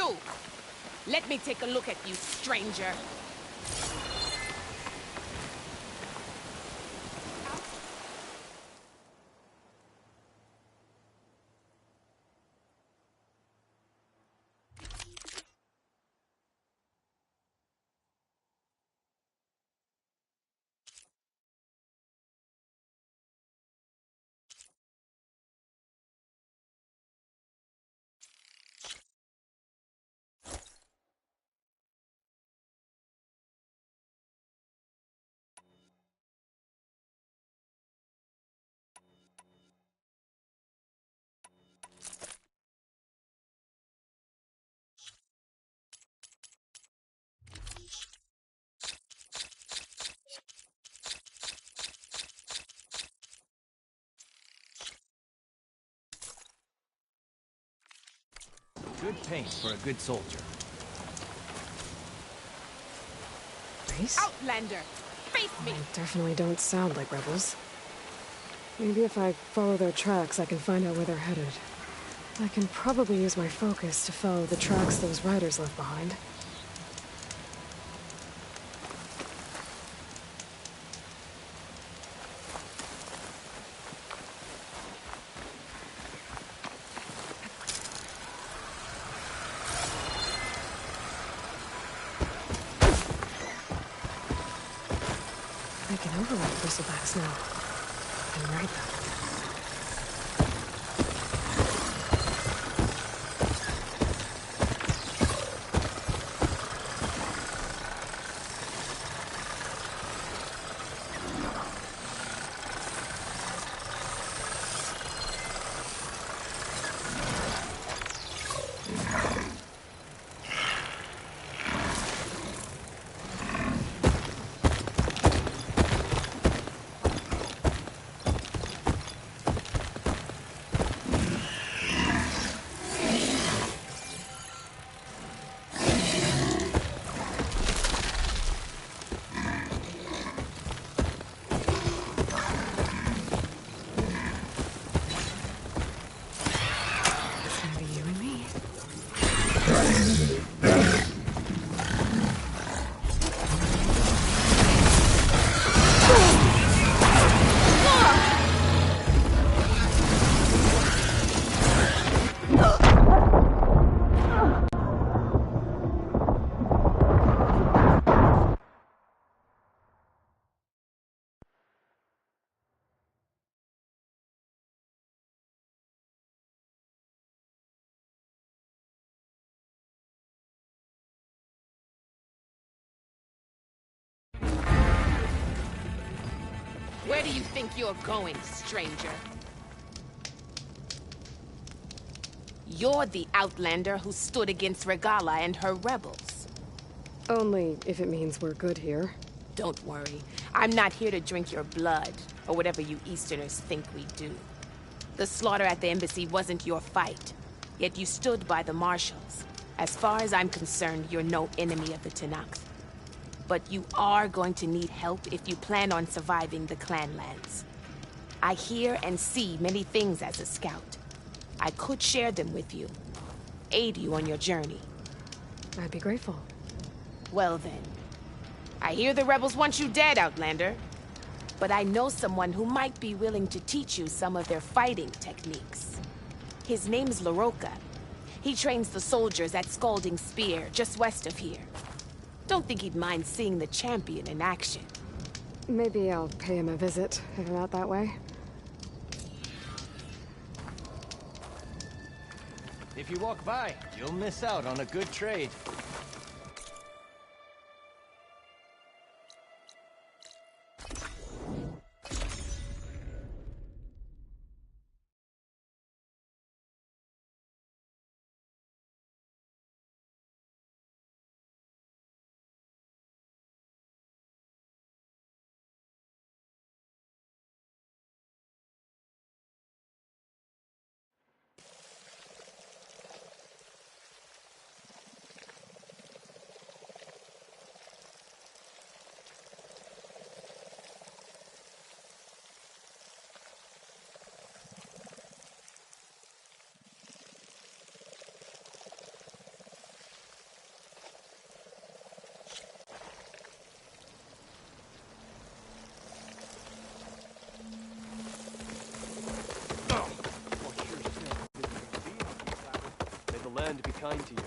You! Let me take a look at you, stranger. Good paint for a good soldier. Race? Outlander! Face me! They definitely don't sound like rebels. Maybe if I follow their tracks, I can find out where they're headed. I can probably use my focus to follow the tracks those riders left behind. I can override bristlebacks now and ride them. Where do you think you're going, stranger? You're the Outlander who stood against Regalla and her rebels. Only if it means we're good here. Don't worry. I'm not here to drink your blood, or whatever you Easterners think we do. The slaughter at the embassy wasn't your fight, yet you stood by the marshals. As far as I'm concerned, you're no enemy of the Tenakth. But you are going to need help if you plan on surviving the Clanlands. I hear and see many things as a scout. I could share them with you, aid you on your journey. I'd be grateful. Well then. I hear the rebels want you dead, Outlander. But I know someone who might be willing to teach you some of their fighting techniques. His name's Laroka. He trains the soldiers at Scalding Spear, just west of here. Don't think he'd mind seeing the champion in action. Maybe I'll pay him a visit if I'm out that way. If you walk by, you'll miss out on a good trade. man to be kind to you.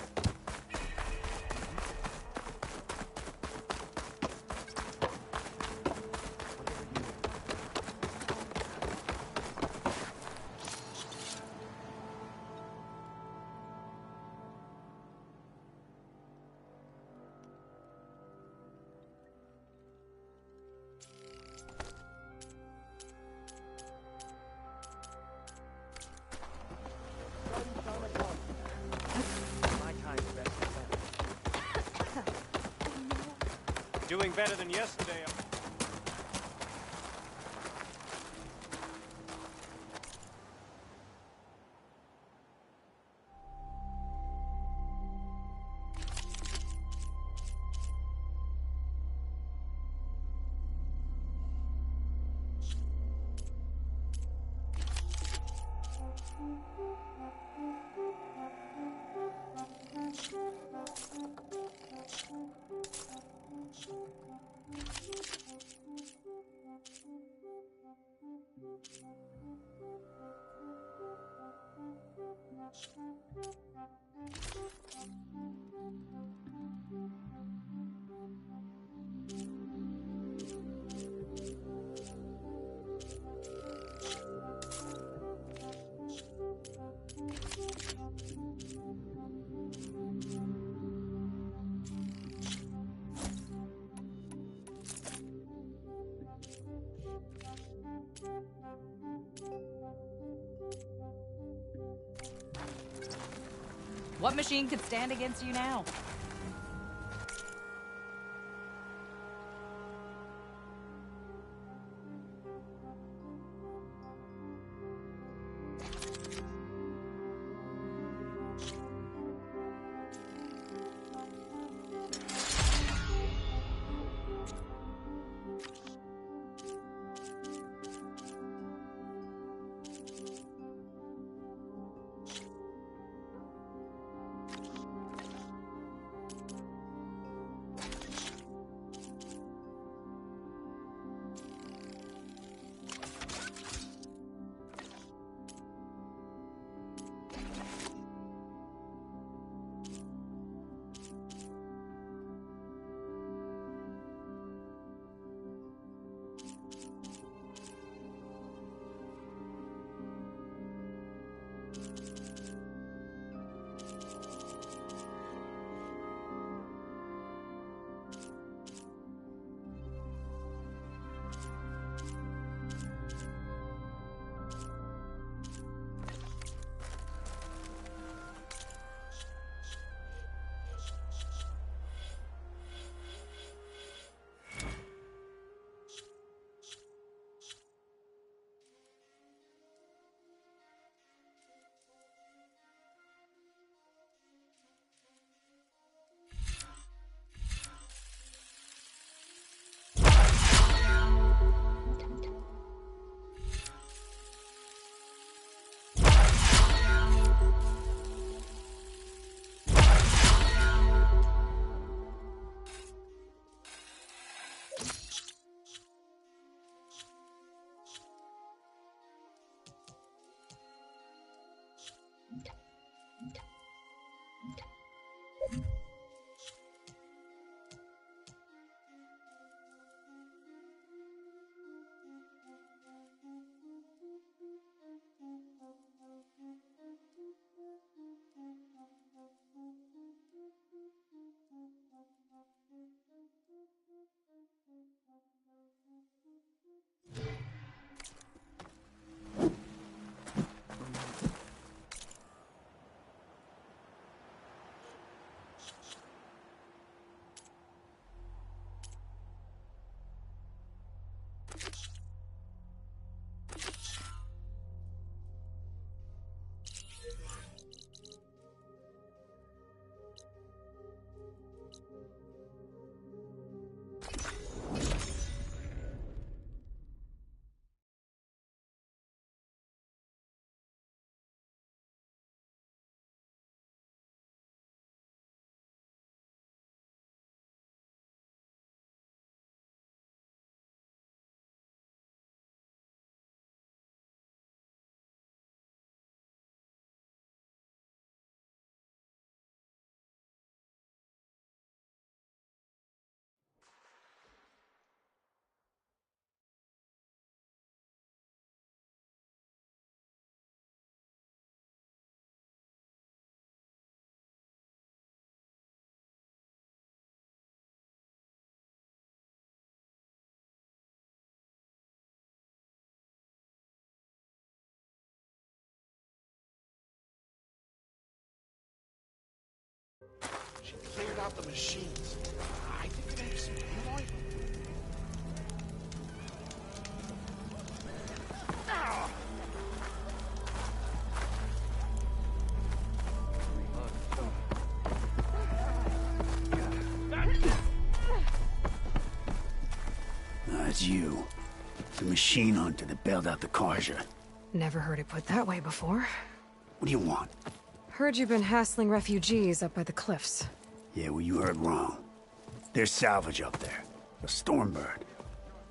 Doing better than yesterday. What machine could stand against you now? check out the machines. I think they have some real oil. It's you. The machine hunter that bailed out the Carja. Never heard it put that way before. What do you want? Heard you've been hassling refugees up by the cliffs. Yeah, well, you heard wrong. There's salvage up there. A Stormbird.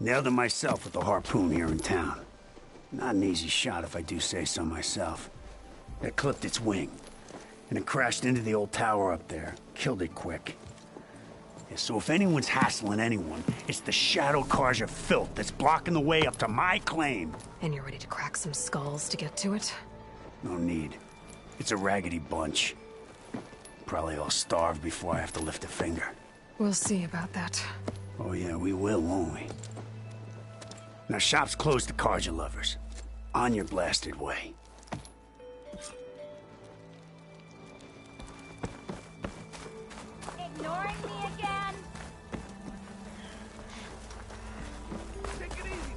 Nailed him myself with a harpoon here in town. Not an easy shot if I do say so myself. It clipped its wing, and it crashed into the old tower up there. Killed it quick. Yeah, so if anyone's hassling anyone, it's the Shadow Carja filth that's blocking the way up to my claim. And you're ready to crack some skulls to get to it? No need. It's a raggedy bunch. Probably all starved before I have to lift a finger. We'll see about that. Oh yeah, we will, won't we? Now shop's closed to Carja lovers. On your blasted way. Ignoring me again? Take it easy.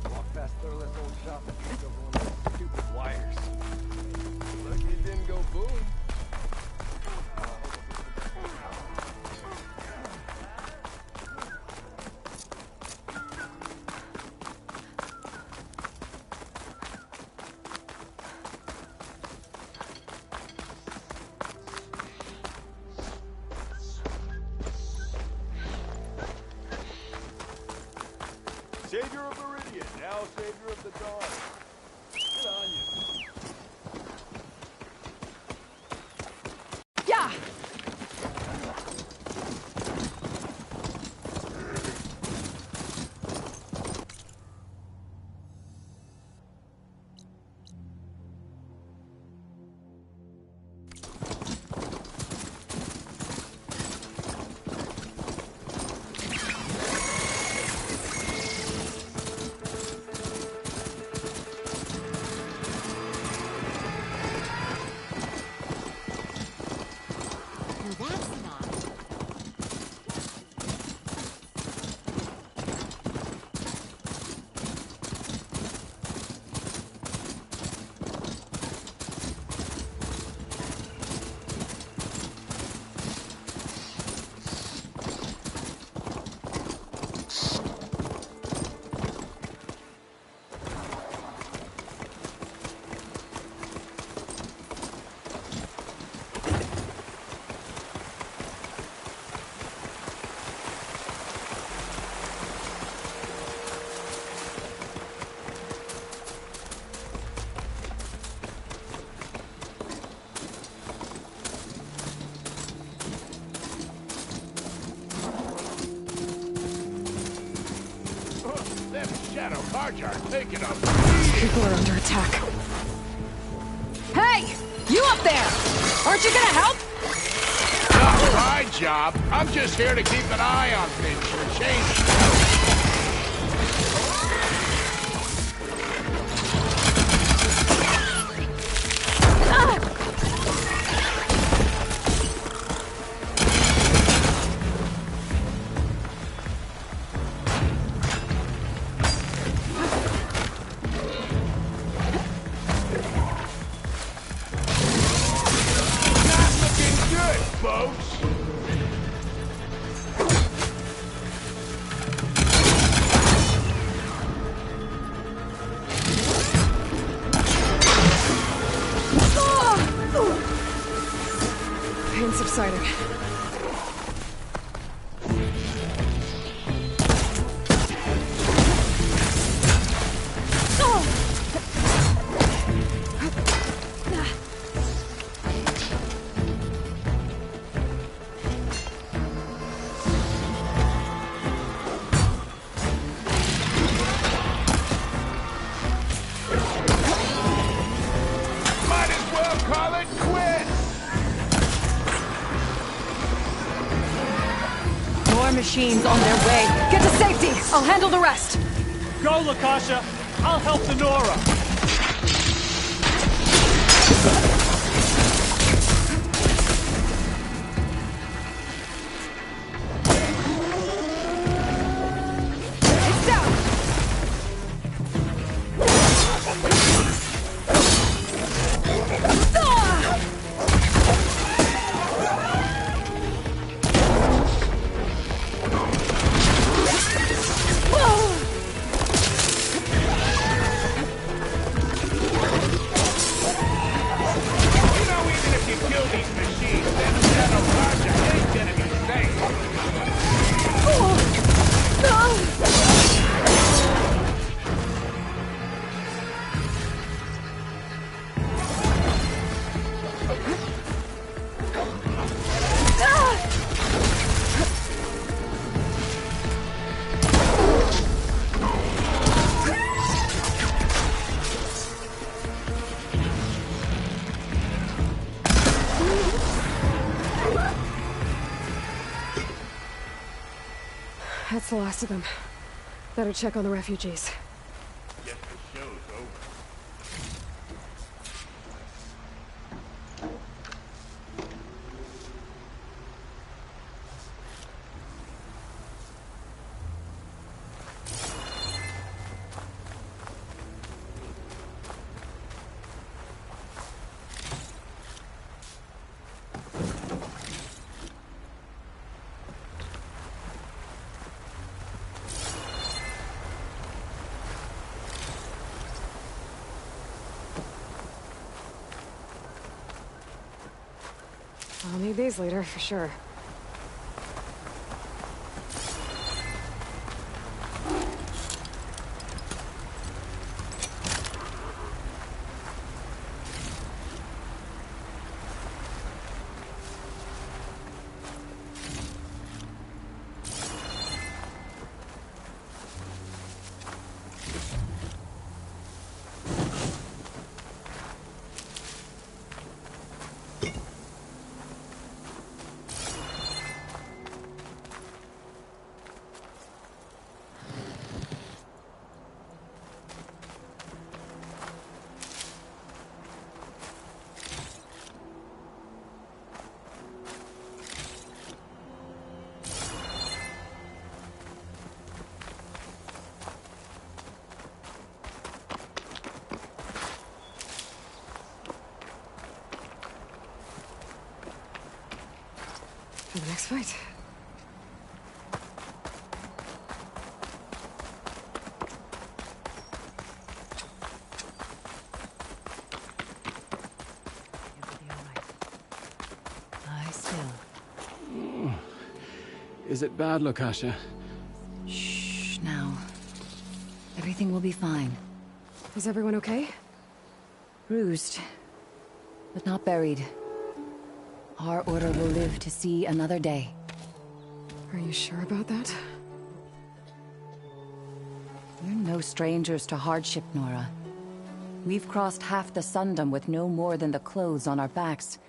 Walk past Thurless old shop and pick up one of those stupid wires. Lucky it didn't go boom. Savior of Meridian, now Savior of the Dawn. Good on you. Yeah! Shadow Carja are taking up. People are under attack. Hey! You up there! Aren't you gonna help? Not my job. I'm just here to keep an eye on things for a change. Pain subsiding. Might as well call it quits. More machines on their way. Get to safety! I'll handle the rest! Go, Lakasha! I'll help the Nora! That's the last of them. Better check on the refugees. Guess the show's over. I'll need these later, for sure. For the next fight. Lie still. Is it bad, Lukasha? Shh, now. Everything will be fine. Is everyone okay? Bruised, but not buried. Our order will live to see another day. Are you sure about that? We're no strangers to hardship, Nora. We've crossed half the Sundom with no more than the clothes on our backs.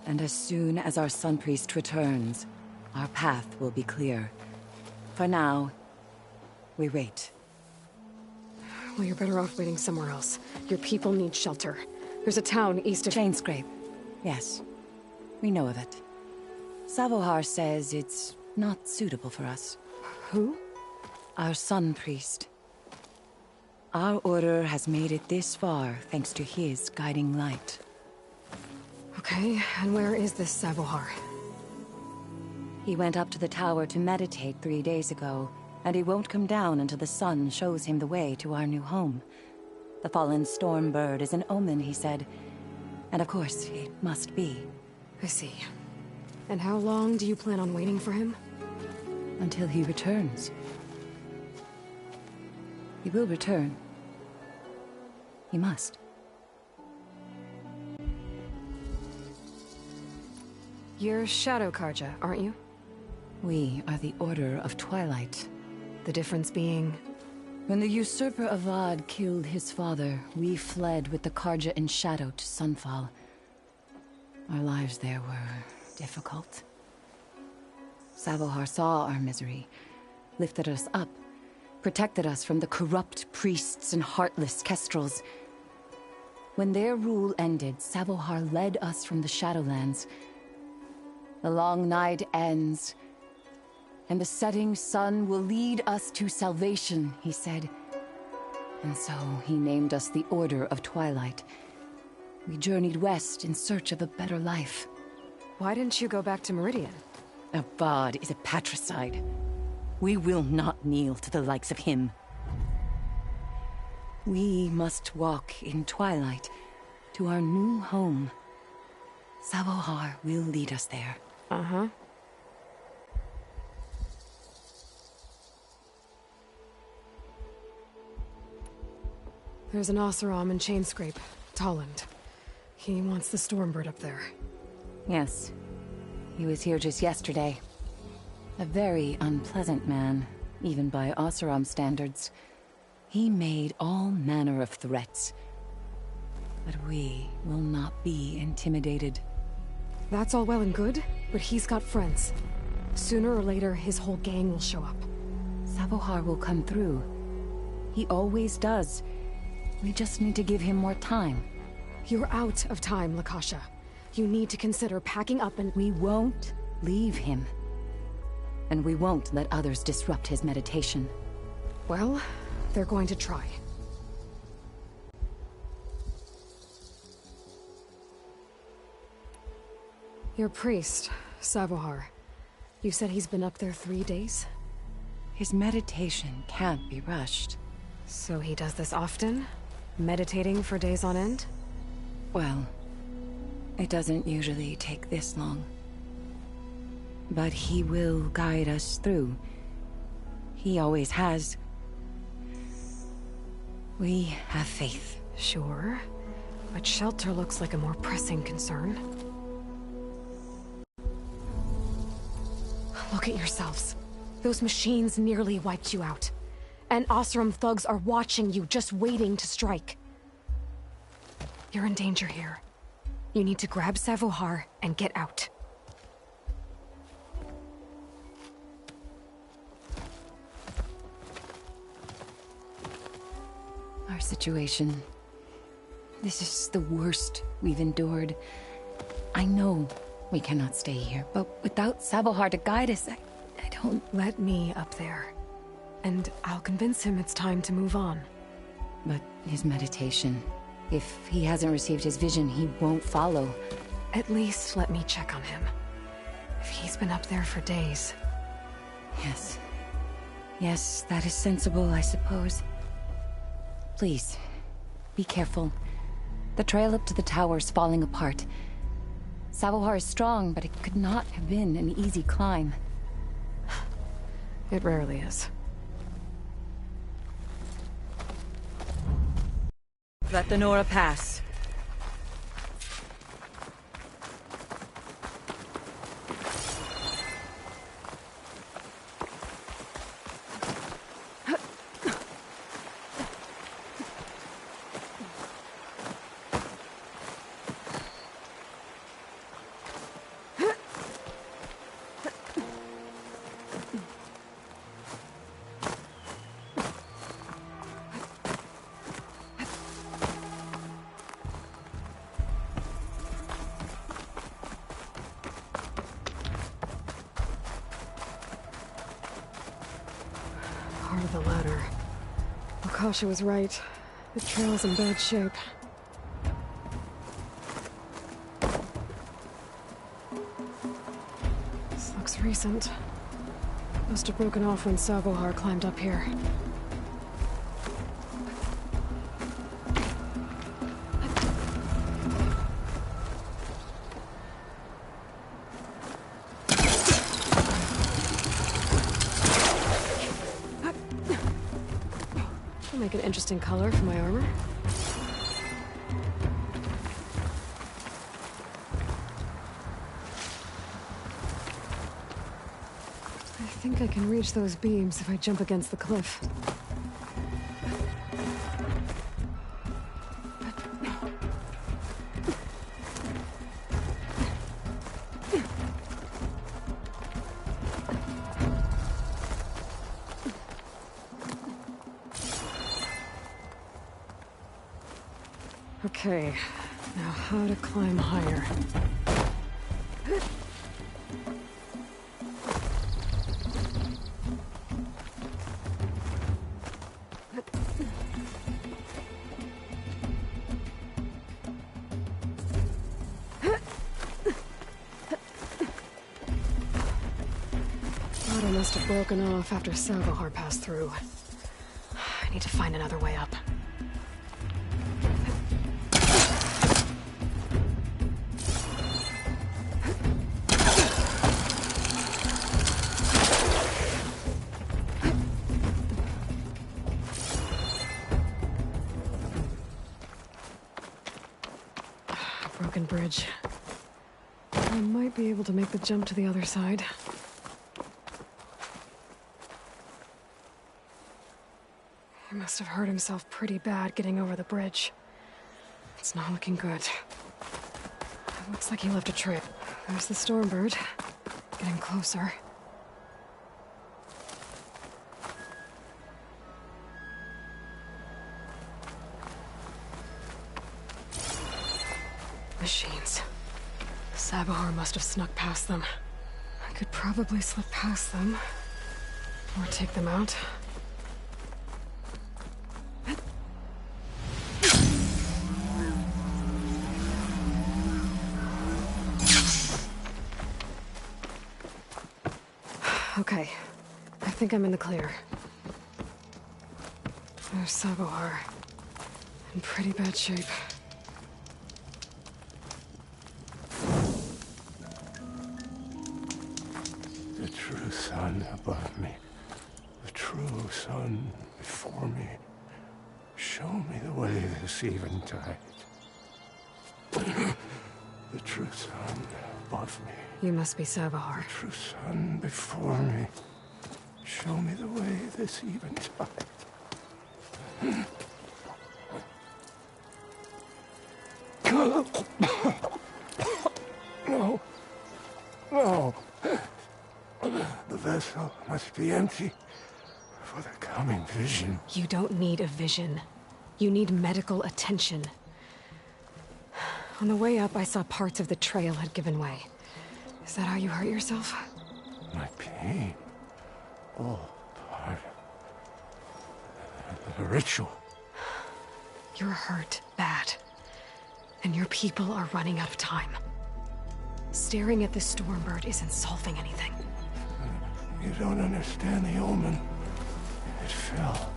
And as soon as our Sun Priest returns, our path will be clear. For now, we wait. Well, you're better off waiting somewhere else. Your people need shelter. There's a town east of... Chainscrape. Yes. We know of it. Savohar says it's not suitable for us. Who? Our Sun Priest. Our order has made it this far thanks to his guiding light. Okay, and where is this Savohar? He went up to the tower to meditate 3 days ago, and he won't come down until the sun shows him the way to our new home. The fallen storm bird is an omen, he said. And of course, it must be. I see. And how long do you plan on waiting for him? Until he returns. He will return. He must. You're Shadow Carja, aren't you? We are the Order of Twilight. The difference being... When the usurper Avad killed his father, we fled with the Carja in shadow to Sunfall. Our lives there were difficult. Savohar saw our misery, lifted us up, protected us from the corrupt priests and heartless kestrels. When their rule ended, Savohar led us from the Shadowlands. The long night ends, and the setting sun will lead us to salvation, he said. And so he named us the Order of Twilight. We journeyed west in search of a better life. Why didn't you go back to Meridian? Avad is a patricide. We will not kneel to the likes of him. We must walk in twilight to our new home. Savohar will lead us there. Uh-huh. There's an Oseram in Chainscrape, Tolland. He wants the Stormbird up there. Yes. He was here just yesterday. A very unpleasant man, even by Oseram standards. He made all manner of threats. But we will not be intimidated. That's all well and good, but he's got friends. Sooner or later, his whole gang will show up. Savohar will come through. He always does. We just need to give him more time. You're out of time, Lakasha. You need to consider packing up and... We won't leave him. And we won't let others disrupt his meditation. Well, they're going to try. Your priest, Savohar. You said he's been up there 3 days? His meditation can't be rushed. So he does this often? Meditating for days on end? Well, it doesn't usually take this long. But he will guide us through. He always has. We have faith. Sure. But shelter looks like a more pressing concern. Look at yourselves. Those machines nearly wiped you out. And Oseram thugs are watching you, just waiting to strike. You're in danger here. You need to grab Savohar and get out. Our situation... This is the worst we've endured. I know we cannot stay here, but without Savohar to guide us, I don't... Let me up there. And I'll convince him it's time to move on. But his meditation... If he hasn't received his vision, he won't follow. At least let me check on him. If he's been up there for days. Yes. Yes, that is sensible, I suppose. Please, be careful. The trail up to the tower's falling apart. Savohar is strong, but it could not have been an easy climb. It rarely is. Let the Nora pass. Part of the ladder. Lakasha was right. The trail's in bad shape. This looks recent. Must have broken off when Savohar climbed up here. Make an interesting color for my armor. I think I can reach those beams if I jump against the cliff. Okay, now how to climb higher. Ladder must have broken off after Savohar passed through. I need to find another way up. Broken bridge. I might be able to make the jump to the other side. He must have hurt himself pretty bad getting over the bridge. It's not looking good. It looks like he left a trail. There's the Stormbird. Getting closer. Machines. Sabahar must have snuck past them. I could probably slip past them. Or take them out. Okay. I think I'm in the clear. There's Sabahar. In pretty bad shape. The true sun above me. The true sun before me. Show me the way this eventide. The true sun above me. You must be Sabahar. The true sun before me. Show me the way this eventide. No. No. The vessel must be empty for the coming vision. You don't need a vision. You need medical attention. On the way up, I saw parts of the trail had given way. Is that how you hurt yourself? My pain. All part of the ritual. You're hurt bad. And your people are running out of time. Staring at the Stormbird isn't solving anything. You don't understand the omen. It fell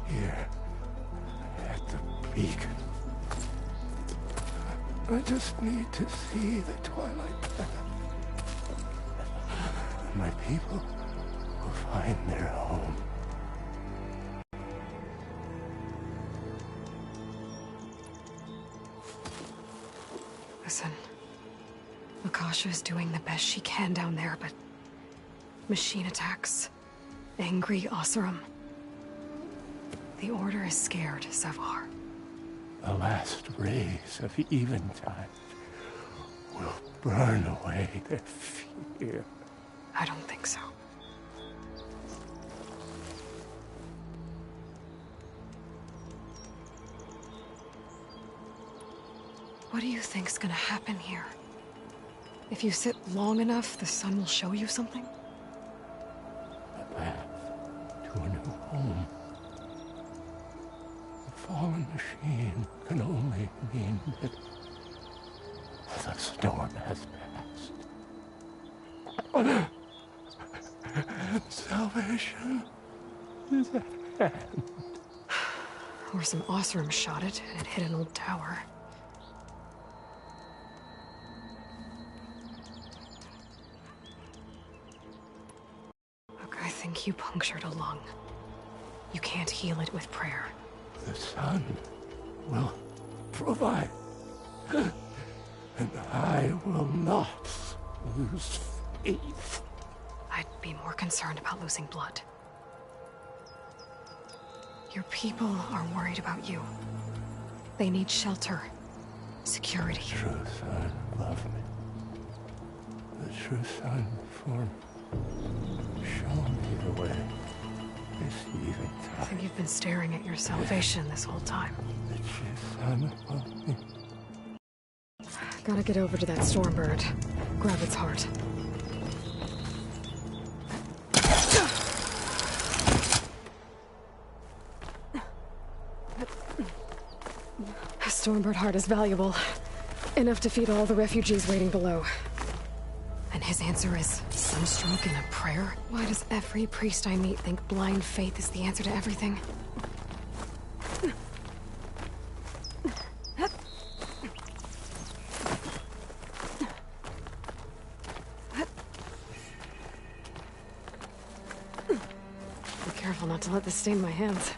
here at the beacon. I just need to see the twilight path. My people will find their home. Listen, Akasha is doing the best she can down there, but machine attacks, angry Oseram. The Order is scared, Sabahar. The last rays of eventide will burn away their fear. I don't think so. What do you think's gonna happen here? If you sit long enough, the sun will show you something? The path to a new home. The fallen machine can only mean that the storm has passed. Salvation is at hand. Or some Oseram shot it, and it hit an old tower. Look, I think you punctured a lung. You can't heal it with prayer. The sun will provide. And I will not lose faith. I'd be more concerned about losing blood. Your people are worried about you. They need shelter, security. The true sun above me. The true sun before me. Show me the way. This eventide. I think you've been staring at your salvation this whole time. The true sun above me. Gotta get over to that Stormbird. Grab its heart. A Stormbird heart is valuable. Enough to feed all the refugees waiting below. And his answer is sunstroke and a prayer? Why does every priest I meet think blind faith is the answer to everything? Be careful not to let this stain my hands.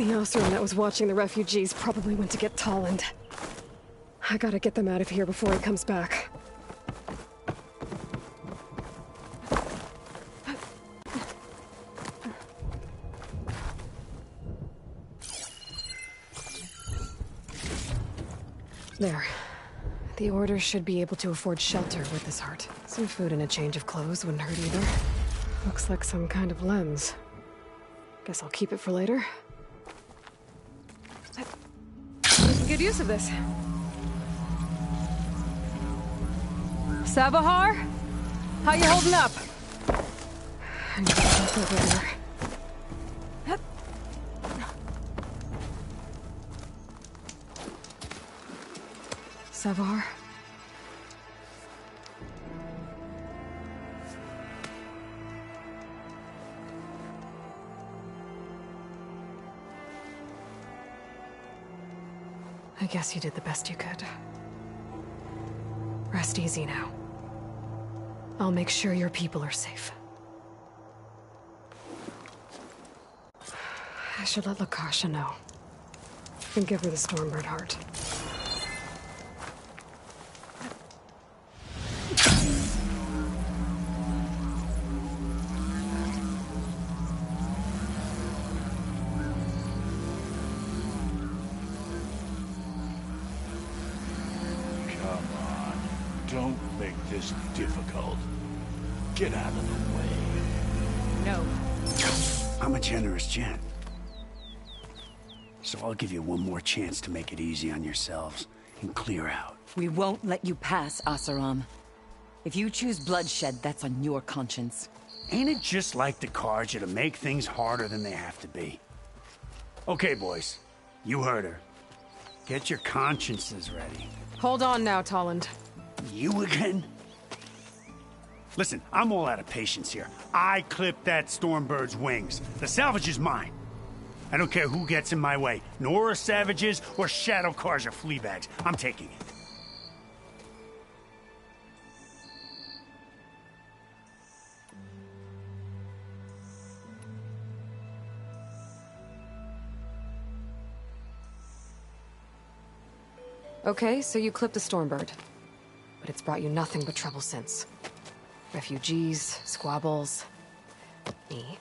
The Osram that was watching the refugees probably went to get Tolland. I gotta get them out of here before he comes back. There. The Order should be able to afford shelter with this heart. Some food and a change of clothes wouldn't hurt either. Looks like some kind of lens. Guess I'll keep it for later. I can get use of this. Savahar? How you holding up? I need to look over there. Savahar? I guess you did the best you could. Rest easy now. I'll make sure your people are safe. I should let Lakasha know. And give her the Stormbird heart. Don't make this difficult. Get out of the way. No. I'm a generous gent. So I'll give you one more chance to make it easy on yourselves and clear out. We won't let you pass, Oseram. If you choose bloodshed, that's on your conscience. Ain't it just like the Carja to make things harder than they have to be? Okay, boys. You heard her. Get your consciences ready. Hold on now, Tolland. You again? Listen, I'm all out of patience here. I clipped that Stormbird's wings. The salvage is mine. I don't care who gets in my way. Nora savages or Shadow Carja fleabags. I'm taking it. Okay, so you clipped the Stormbird. But it's brought you nothing but trouble since. Refugees, squabbles, me.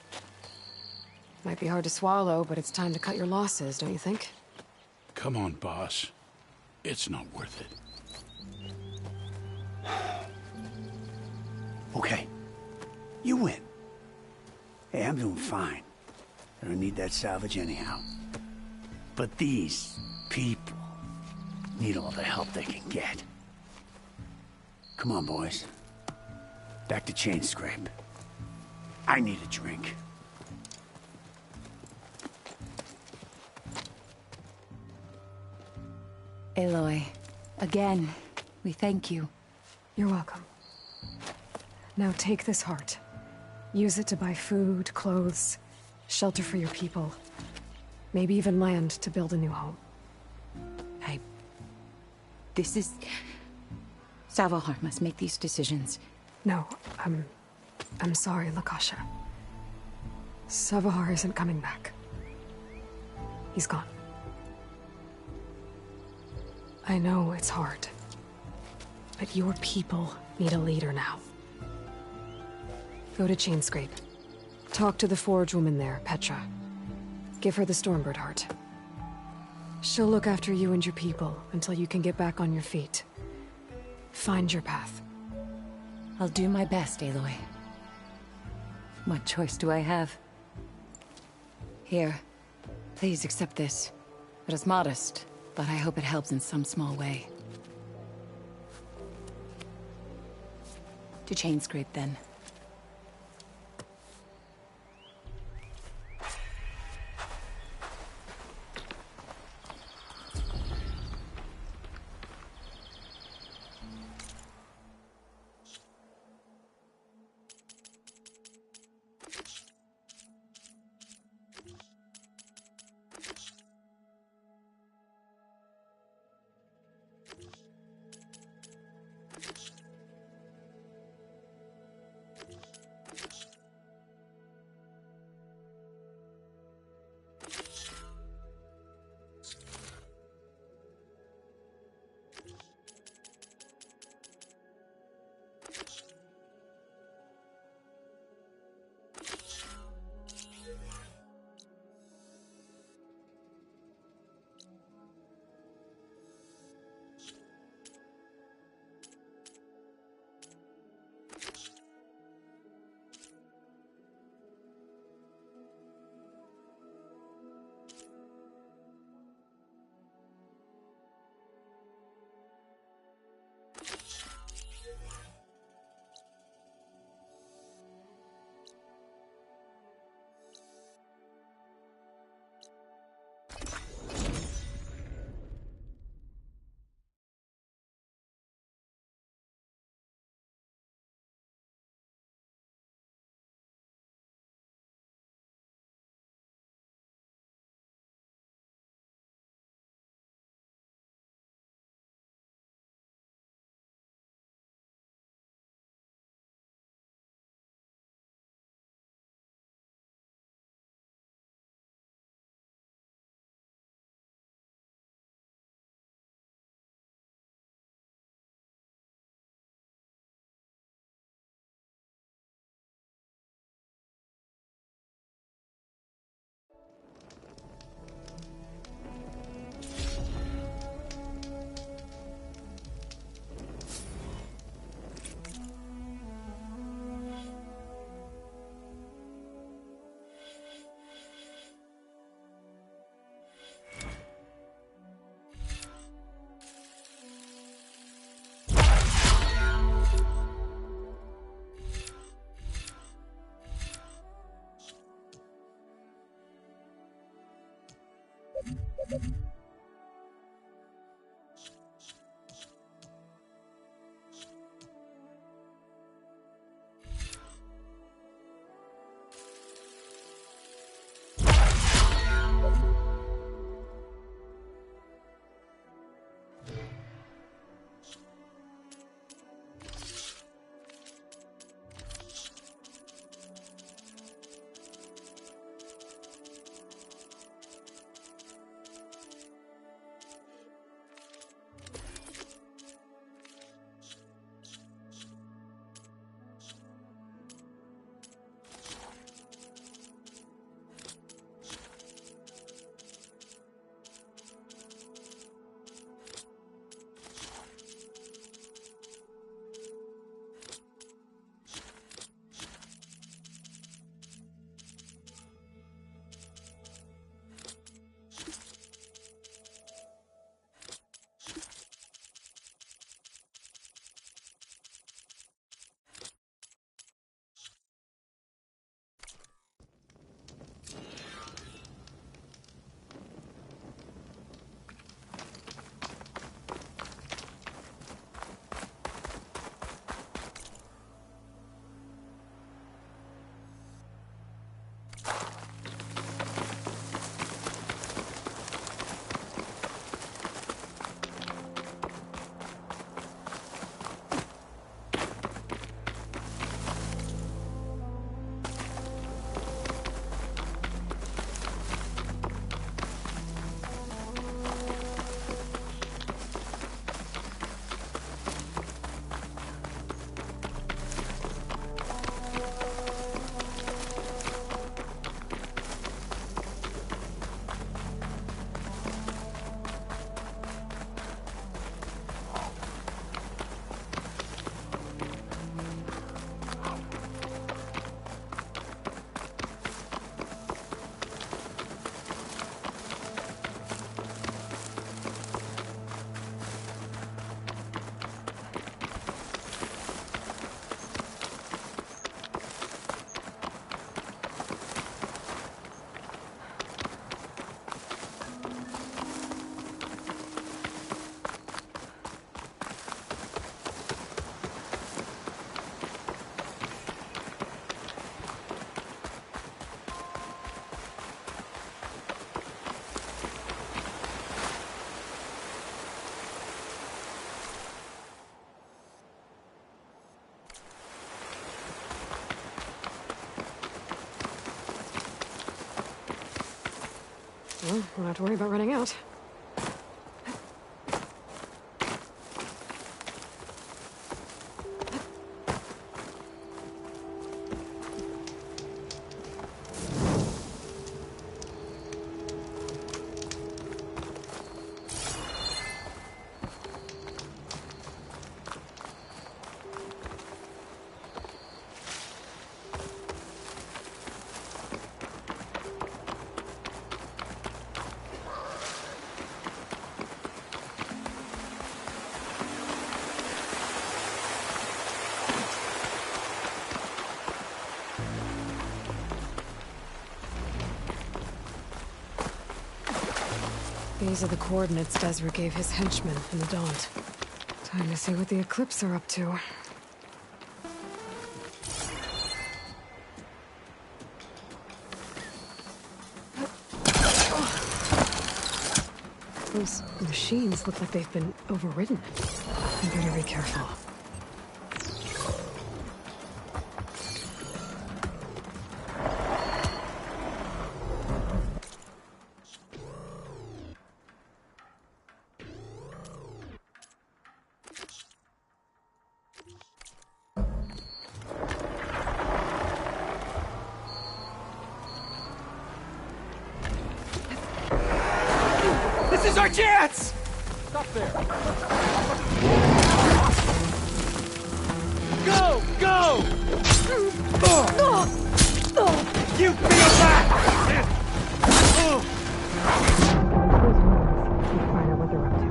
Might be hard to swallow, but it's time to cut your losses, don't you think? Come on, boss. It's not worth it. Okay. You win. Hey, I'm doing fine. I don't need that salvage anyhow. But these people need all the help they can get. Come on, boys. Back to Chainscrape. I need a drink. Aloy, again, we thank you. You're welcome. Now take this heart. Use it to buy food, clothes, shelter for your people. Maybe even land to build a new home. This is... Savahar must make these decisions. No, I'm sorry, Lakasha. Savahar isn't coming back. He's gone. I know it's hard, but your people need a leader now. Go to Chainscrape. Talk to the Forge woman there, Petra. Give her the Stormbird heart. She'll look after you and your people until you can get back on your feet. Find your path. I'll do my best, Aloy. What choice do I have? Here, please accept this. It is modest, but I hope it helps in some small way. To Chainscrape, then. Well, won't have to worry about running out. These are the coordinates Desra gave his henchmen in the Daunt. Time to see what the Eclipse are up to. Those machines look like they've been overridden. You better be careful. This is our chance! Stop there. Go! Go! You feel that! Find out what they're up to.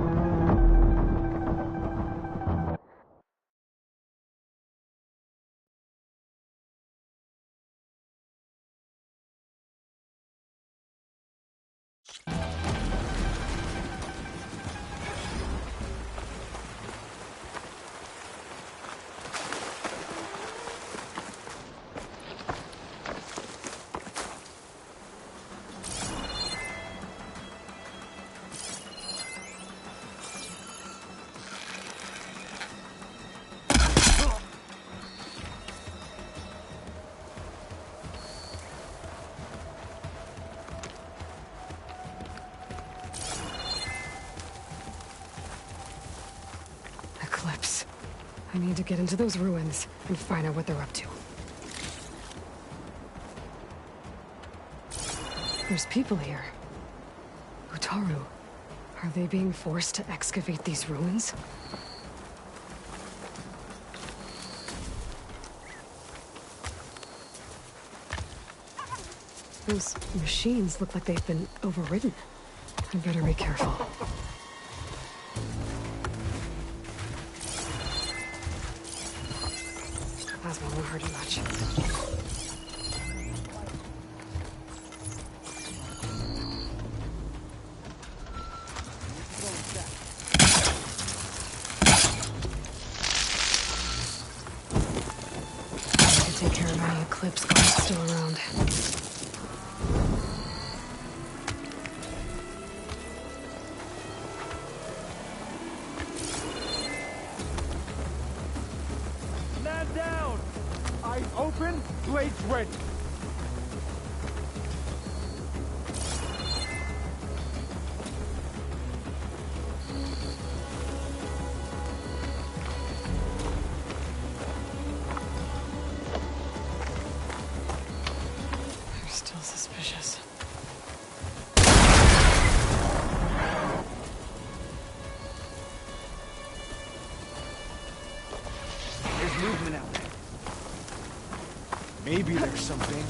I need to get into those ruins and find out what they're up to. There's people here. Utaru. Are they being forced to excavate these ruins? Those machines look like they've been overridden. I better be careful. Plasma won't hurt it much. I can take care of any Eclipse guards still around. Man down! Eyes open, blades ready. They're still suspicious. There's movement out there. Maybe there's something.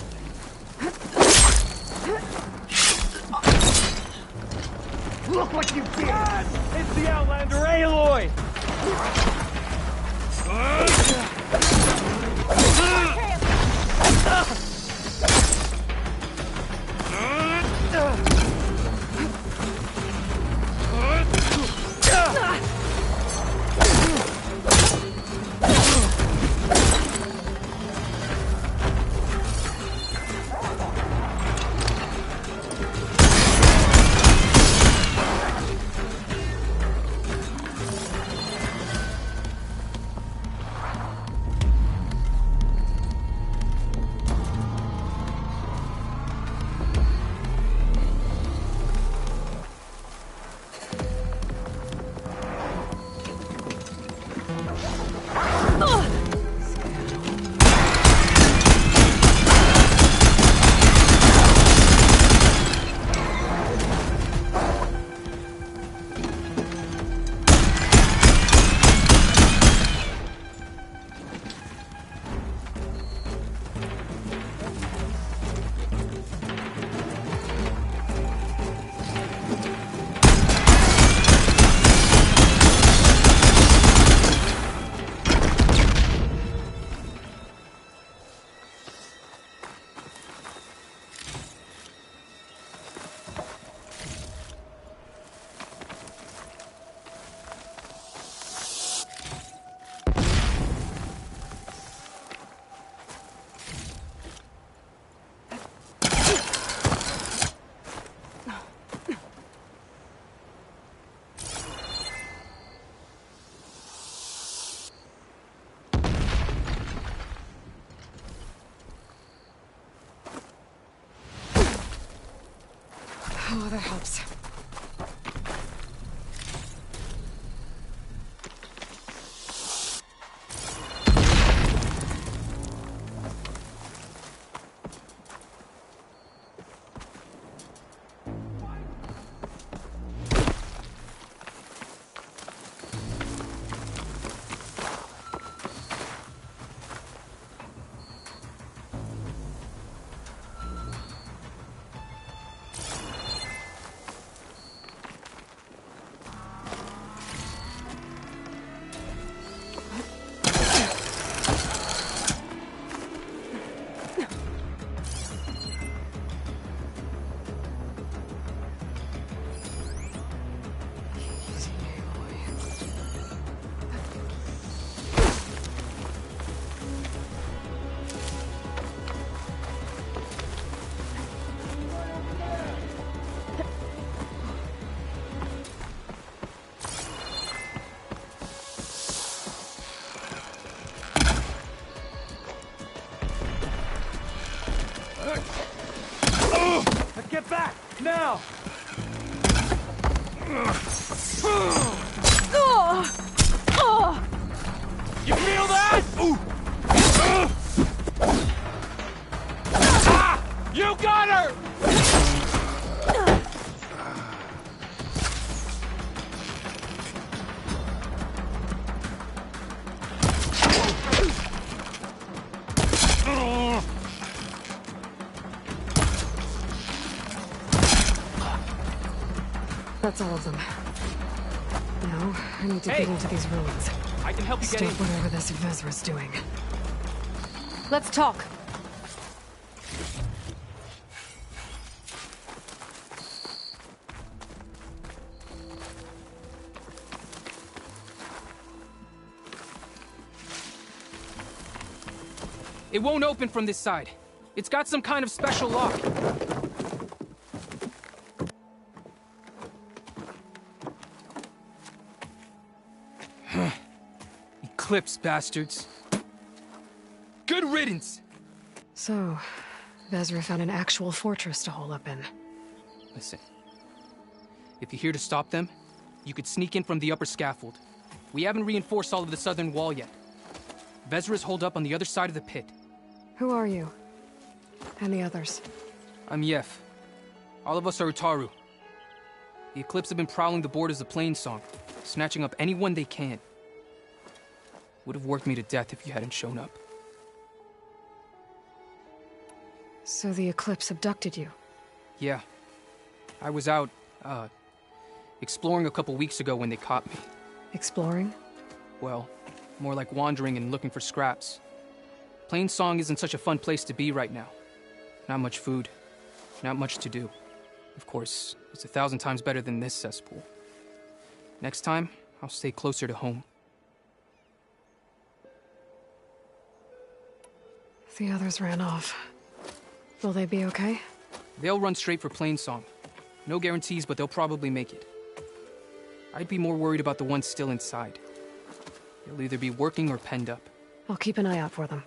Look what you did! It's the Outlander Aloy! Oh, that helps. Get back! Now! You feel that? Ooh. Ah! You got her! That's all of them. Now, I need to Hey! get into these ruins. I can help you get Stop in. whatever this Vezra's doing. Let's talk. It won't open from this side. It's got some kind of special lock. Eclipse, bastards. Good riddance! So, Vezra found an actual fortress to hole up in. Listen. If you're here to stop them, you could sneak in from the upper scaffold. We haven't reinforced all of the southern wall yet. Vezra's holed up on the other side of the pit. Who are you? And the others? I'm Yef. All of us are Utaru. The Eclipse have been prowling the borders of Plainsong, snatching up anyone they can. Would have worked me to death if you hadn't shown up. So the Eclipse abducted you? Yeah. I was out, exploring a couple weeks ago when they caught me. Exploring? Well, more like wandering and looking for scraps. Plainsong isn't such a fun place to be right now. Not much food, not much to do. Of course, it's 1,000 times better than this cesspool. Next time, I'll stay closer to home. The others ran off. Will they be okay? They'll run straight for Plainsong. No guarantees, but they'll probably make it. I'd be more worried about the ones still inside. They'll either be working or penned up. I'll keep an eye out for them.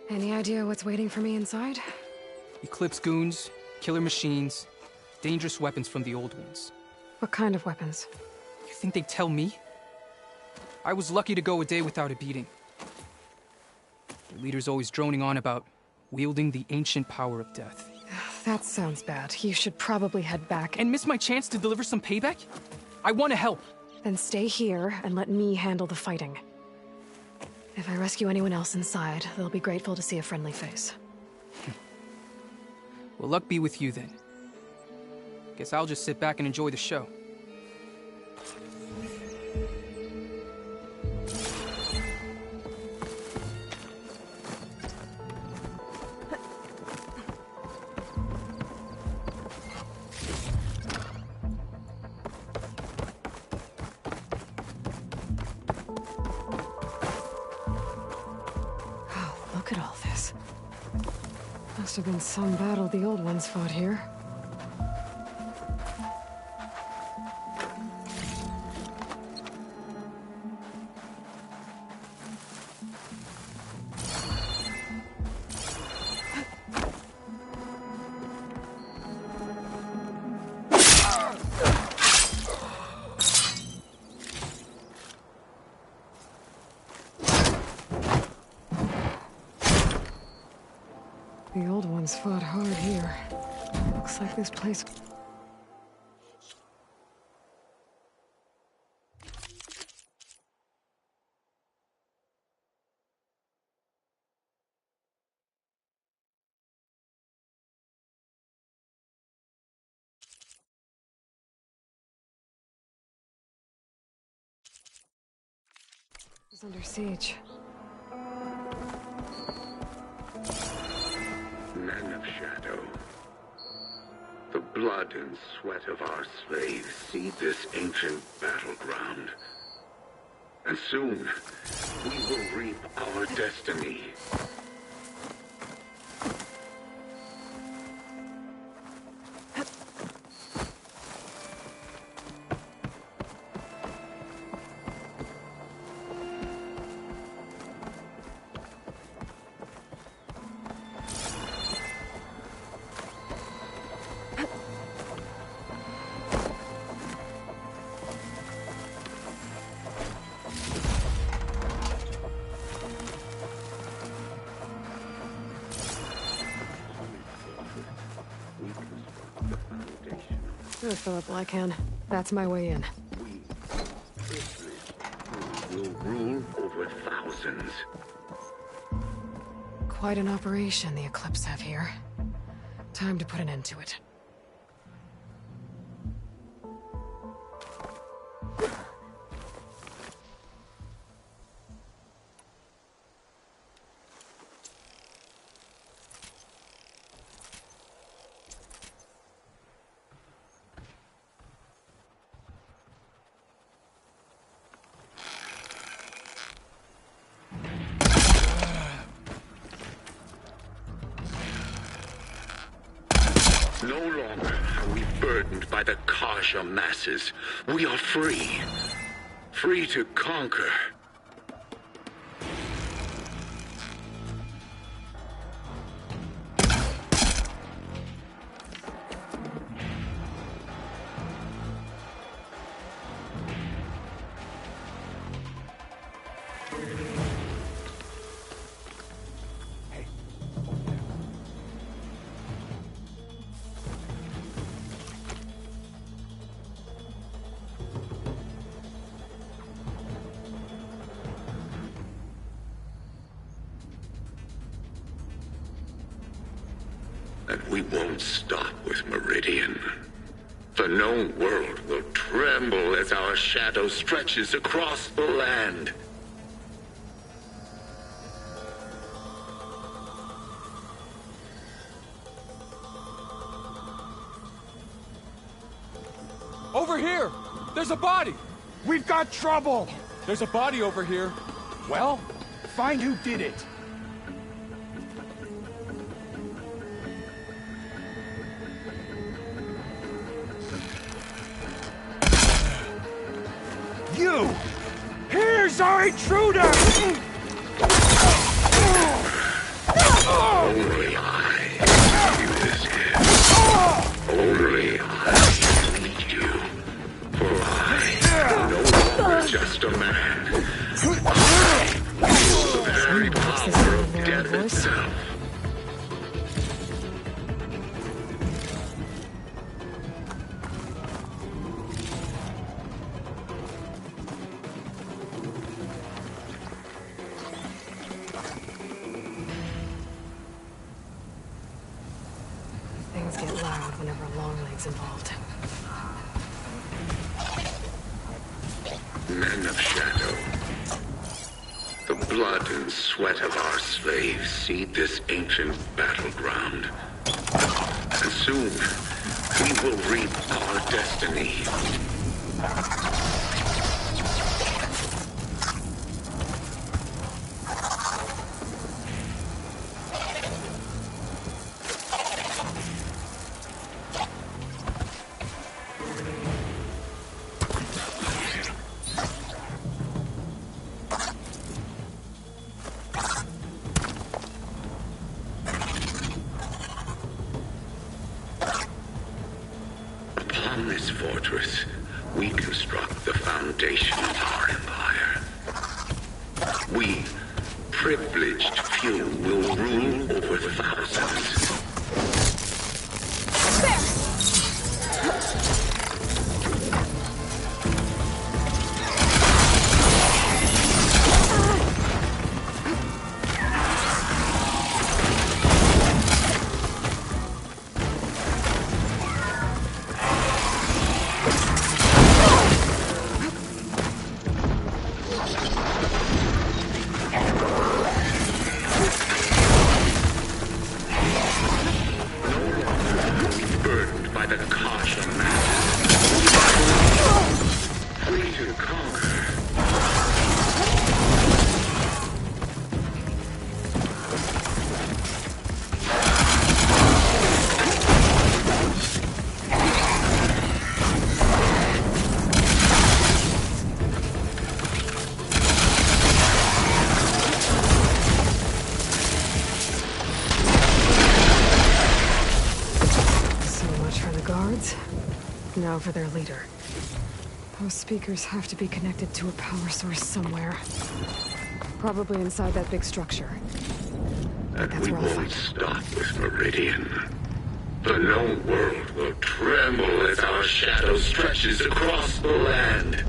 Any idea what's waiting for me inside? Eclipse goons, killer machines, dangerous weapons from the old ones. What kind of weapons? You think they'd tell me? I was lucky to go a day without a beating. The leader's always droning on about wielding the ancient power of death. That sounds bad. You should probably head back. And miss my chance to deliver some payback? I want to help. Then stay here and let me handle the fighting. If I rescue anyone else inside, they'll be grateful to see a friendly face. Well, luck be with you then. Guess I'll just sit back and enjoy the show. Look at all this. Must have been some battle the old ones fought here. The old ones fought hard here. Looks like this place... is under siege. Men of Shadow, the blood and sweat of our slaves seed this ancient battleground. And soon, we will reap our destiny. Good, Philip Blackhand. That's my way in. We, will rule over thousands. Quite an operation the Eclipse have here. Time to put an end to it. No longer are we burdened by the Karja masses. We are free. Free to conquer. And we won't stop with Meridian. The known world will tremble as our shadow stretches across the land. Over here! There's a body! We've got trouble! There's a body over here. Well, find who did it. You! Here's our intruder! Only I can do this here. Only I lead you. For I am no longer just a man. I wield the very power of death itself. Things get loud whenever Longleg's involved. Men of Shadow. The blood and sweat of our slaves seed this ancient battleground. And soon, we will reap our destiny. Upon this fortress, we construct the foundation of our empire. We, privileged few, will rule over thousands. Now for their leader. Those speakers have to be connected to a power source somewhere. Probably inside that big structure. And we won't stop with Meridian. The known world will tremble as our shadow stretches across the land.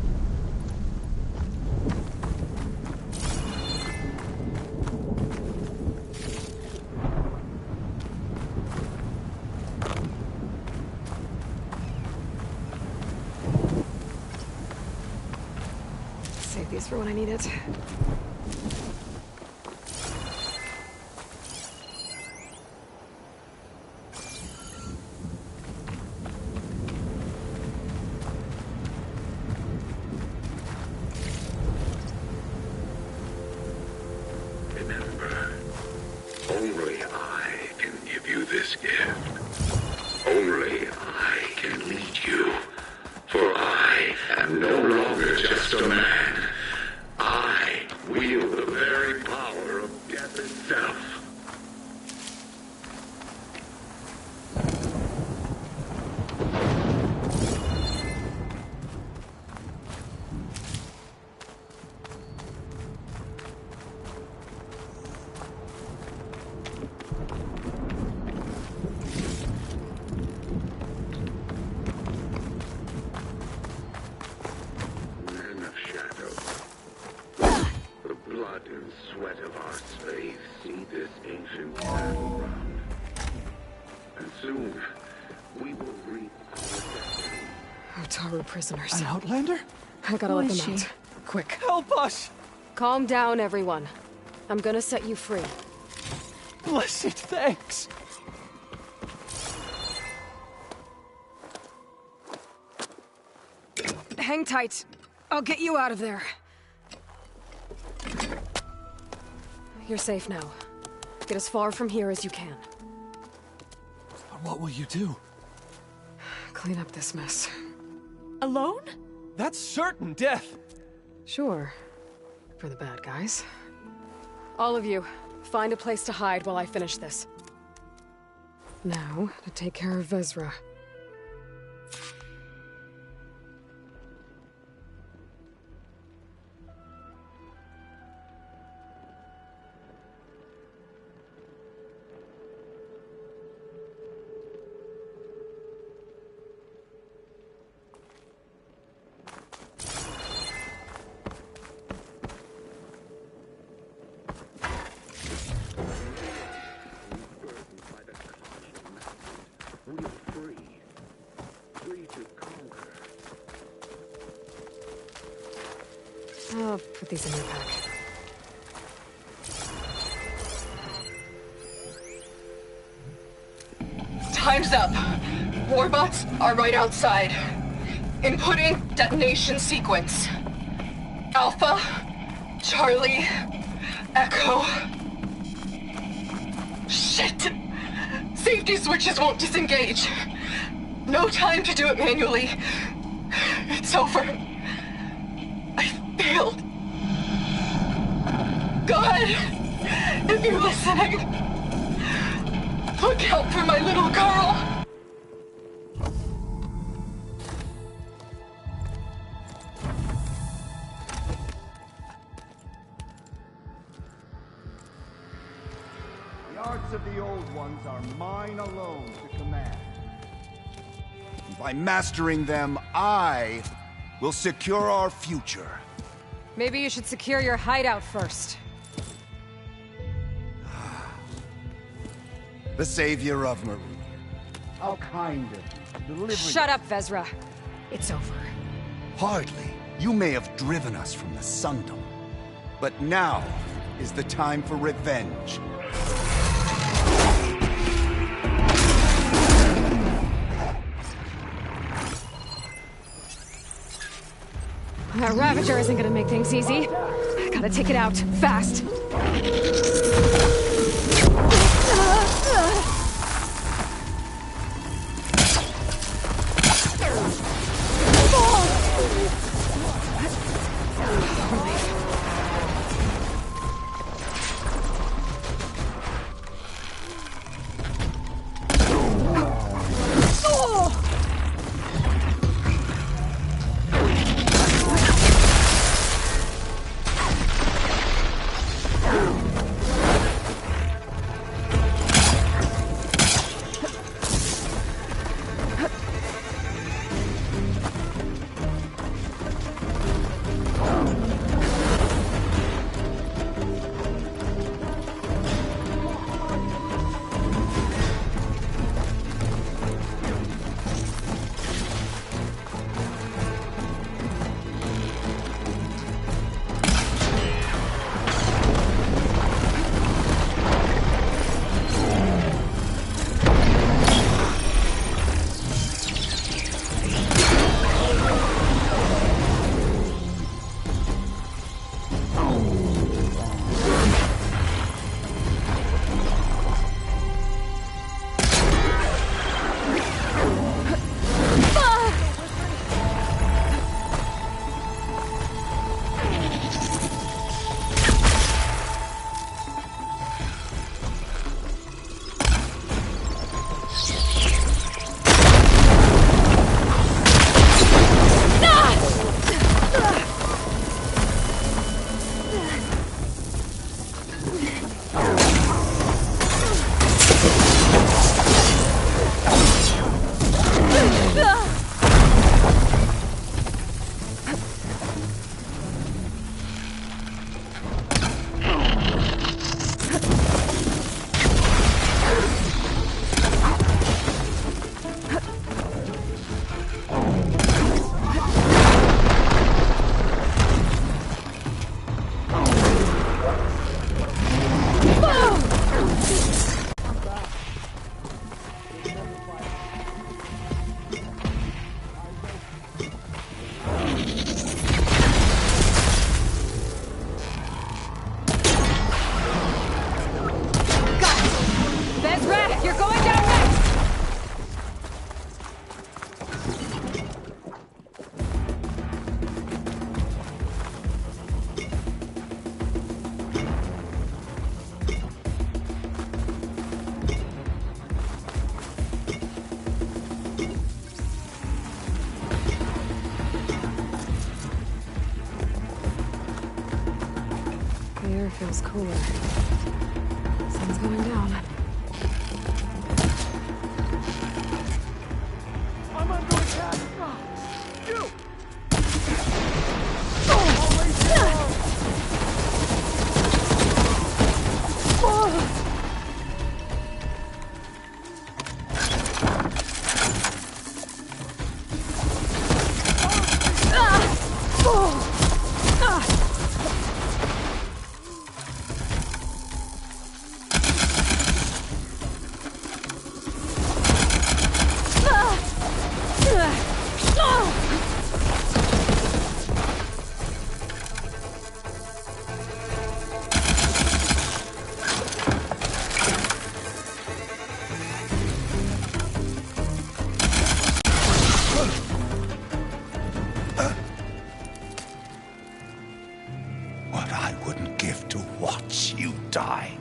Save these for when I need it. Remember, only I can give you this gift. Only I can lead you. For I am no longer just a man. I wield the very power of death itself. Men of shadow, the blood and sweat of our slaves see this ancient battleground. And soon, we will reap our destiny. Utaru prisoners. An outlander? I gotta Who let is them she? out. Quick. Help us! Calm down, everyone. I'm gonna set you free. Blessed thanks! Hang tight. I'll get you out of there. You're safe now. Get as far from here as you can. But what will you do? Clean up this mess. Alone? That's certain death! Sure. For the bad guys. All of you, find a place to hide while I finish this. Now, to take care of Vezra. We are free. Free to conquer. I'll put these in your pack. Time's up. Warbots are right outside. Inputting detonation sequence. Alpha, Charlie, Echo. Shit! Safety switches won't disengage. No time to do it manually. It's over. I failed. God, if you're listening, look out for my little girl. The arts of the old ones are mine alone to command. And by mastering them, I will secure our future. Maybe you should secure your hideout first. The savior of Marine. How kind of you, delivering... Shut up, Vezra. It's over. Hardly. You may have driven us from the Sundom. But now is the time for revenge. That Ravager isn't gonna make things easy. Gotta take it out, fast. air feels cooler. Sun's going down. I'm under attack! You! What I wouldn't give to watch you die.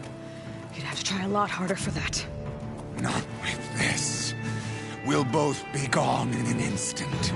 You'd have to try a lot harder for that. Not with this. We'll both be gone in an instant.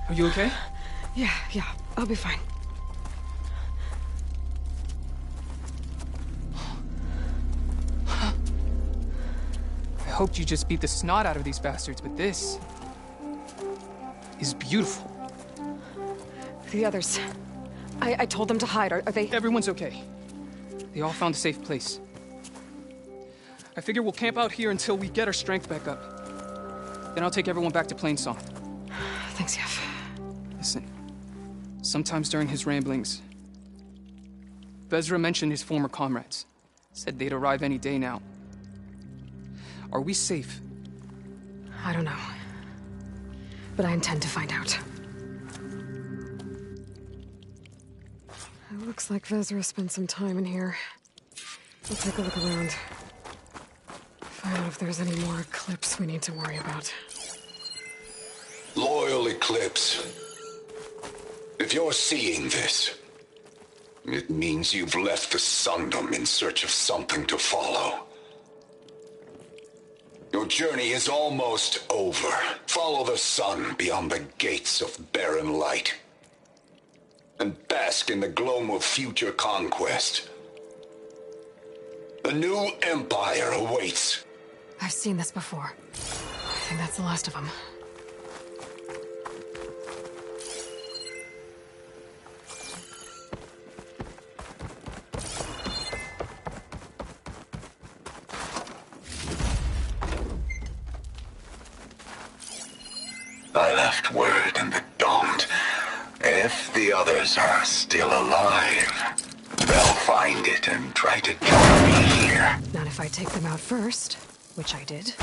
Are you okay? Yeah, I'll be fine. I hoped you just beat the snot out of these bastards, but this is beautiful. The others. I told them to hide. Are they? Everyone's okay. They all found a safe place. I figure we'll camp out here until we get our strength back up. Then I'll take everyone back to Plainsong. Thanks, Yef. Listen, sometimes during his ramblings, Vezra mentioned his former comrades. Said they'd arrive any day now. Are we safe? I don't know. But I intend to find out. It looks like Vezra spent some time in here. We'll take a look around. Find out if there's any more Eclipse we need to worry about. Loyal Eclipse. If you're seeing this, it means you've left the Sundom in search of something to follow. Your journey is almost over. Follow the sun beyond the gates of barren light. And bask in the gloam of future conquest. The new empire awaits. I've seen this before. I think that's the last of them. I left word in the Daunt. If the others are still alive, they'll find it and try to join me here. Not if I take them out first, which I did.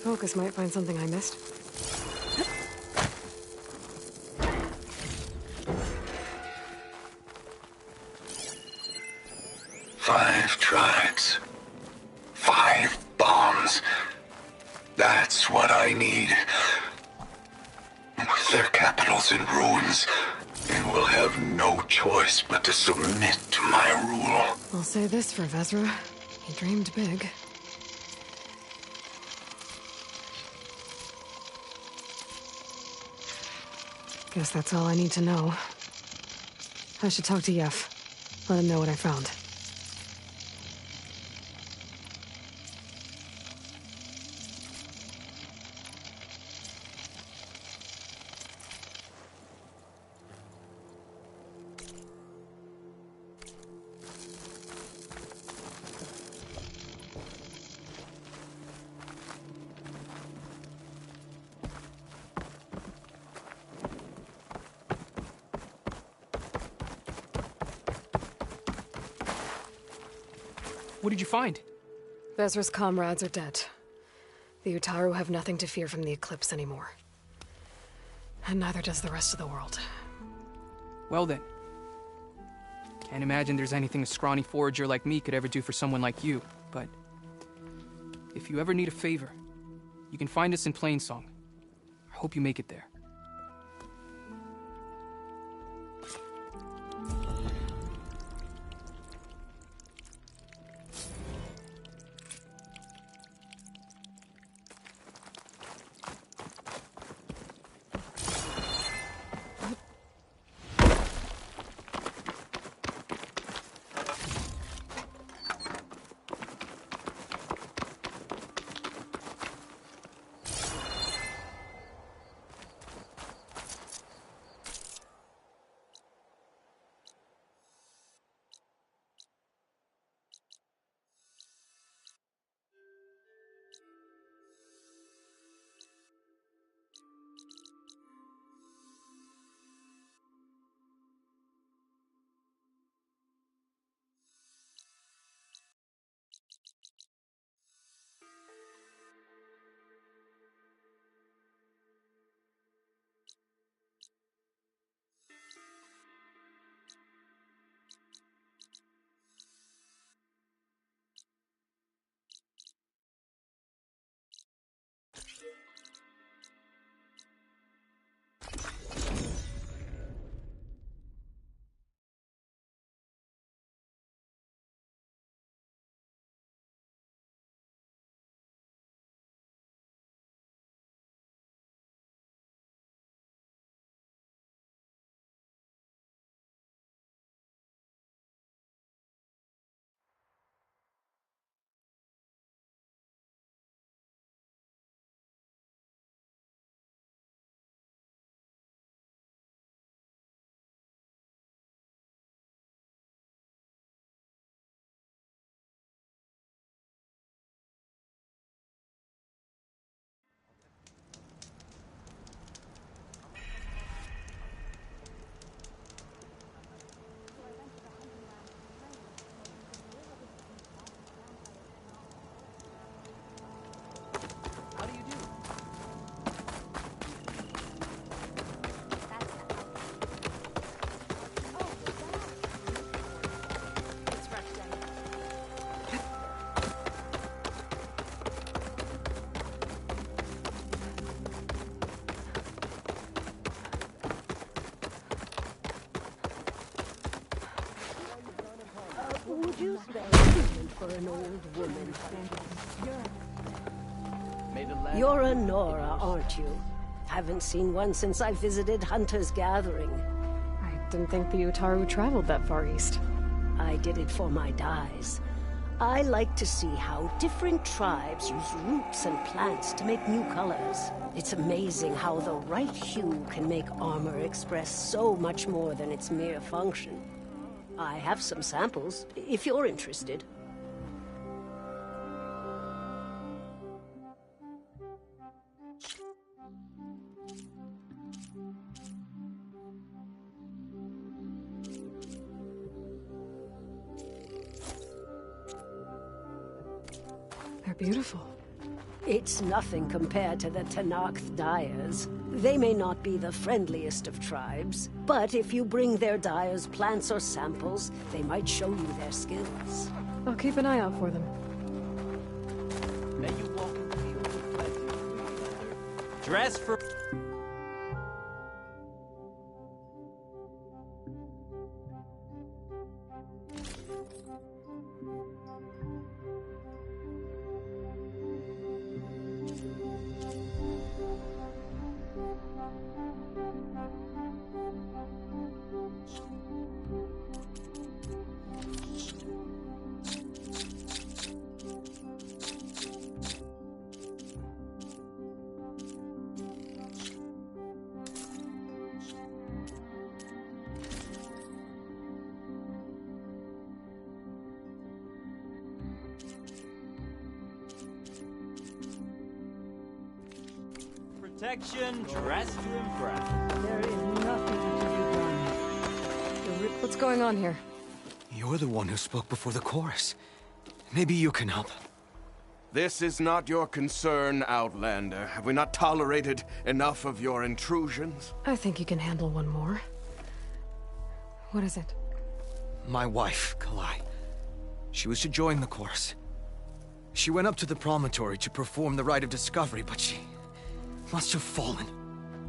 Focus might find something I missed. 5 tribes. 5 bombs. That's what I need. With their capitals in ruins, they will have no choice but to submit to my rule. I'll say this for Vezra. He dreamed big. Guess that's all I need to know. I should talk to Yef. Let him know what I found. What did you find? Vezra's comrades are dead. The Utaru have nothing to fear from the Eclipse anymore. And neither does the rest of the world. Well then. Can't imagine there's anything a scrawny forager like me could ever do for someone like you, but... if you ever need a favor, you can find us in Plainsong. I hope you make it there. Would you spare a moment for an old woman? You're a Nora, aren't you? Haven't seen one since I visited Hunter's Gathering. I didn't think the Utaru traveled that far east. I did it for my dyes. I like to see how different tribes use roots and plants to make new colors. It's amazing how the right hue can make armor express so much more than its mere function. I have some samples, if you're interested. They're beautiful. It's nothing compared to the Tenakth dyers. They may not be the friendliest of tribes, but if you bring their dyers plants or samples, they might show you their skills. I'll keep an eye out for them. May you walk in fields of plenty. Dress for... Protection, dress to impress. There is nothing to be done. What's going on here? You're the one who spoke before the chorus. Maybe you can help. This is not your concern, Outlander. Have we not tolerated enough of your intrusions? I think you can handle one more. What is it? My wife, Kalai. She was to join the chorus. She went up to the promontory to perform the rite of discovery, but she must have fallen.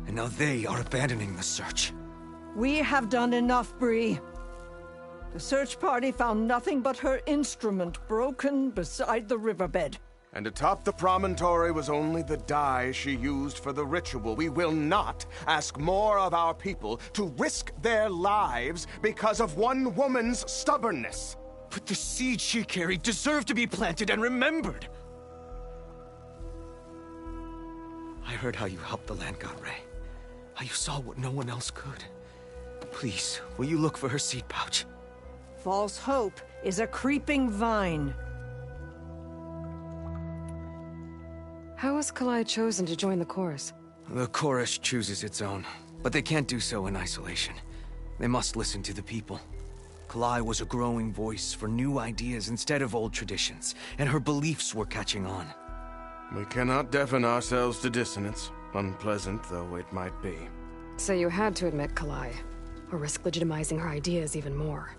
And now they are abandoning the search. We have done enough, Bree. The search party found nothing but her instrument broken beside the riverbed. And atop the promontory was only the dye she used for the ritual. We will not ask more of our people to risk their lives because of one woman's stubbornness. But the seed she carried deserved to be planted and remembered. I heard how you helped the Land God Ray. How you saw what no one else could. Please, will you look for her seed pouch? False hope is a creeping vine. How was Kalai chosen to join the chorus? The chorus chooses its own, but they can't do so in isolation. They must listen to the people. Kalai was a growing voice for new ideas instead of old traditions, and her beliefs were catching on. We cannot deafen ourselves to dissonance, unpleasant though it might be. So you had to admit Kalai, or risk legitimizing her ideas even more.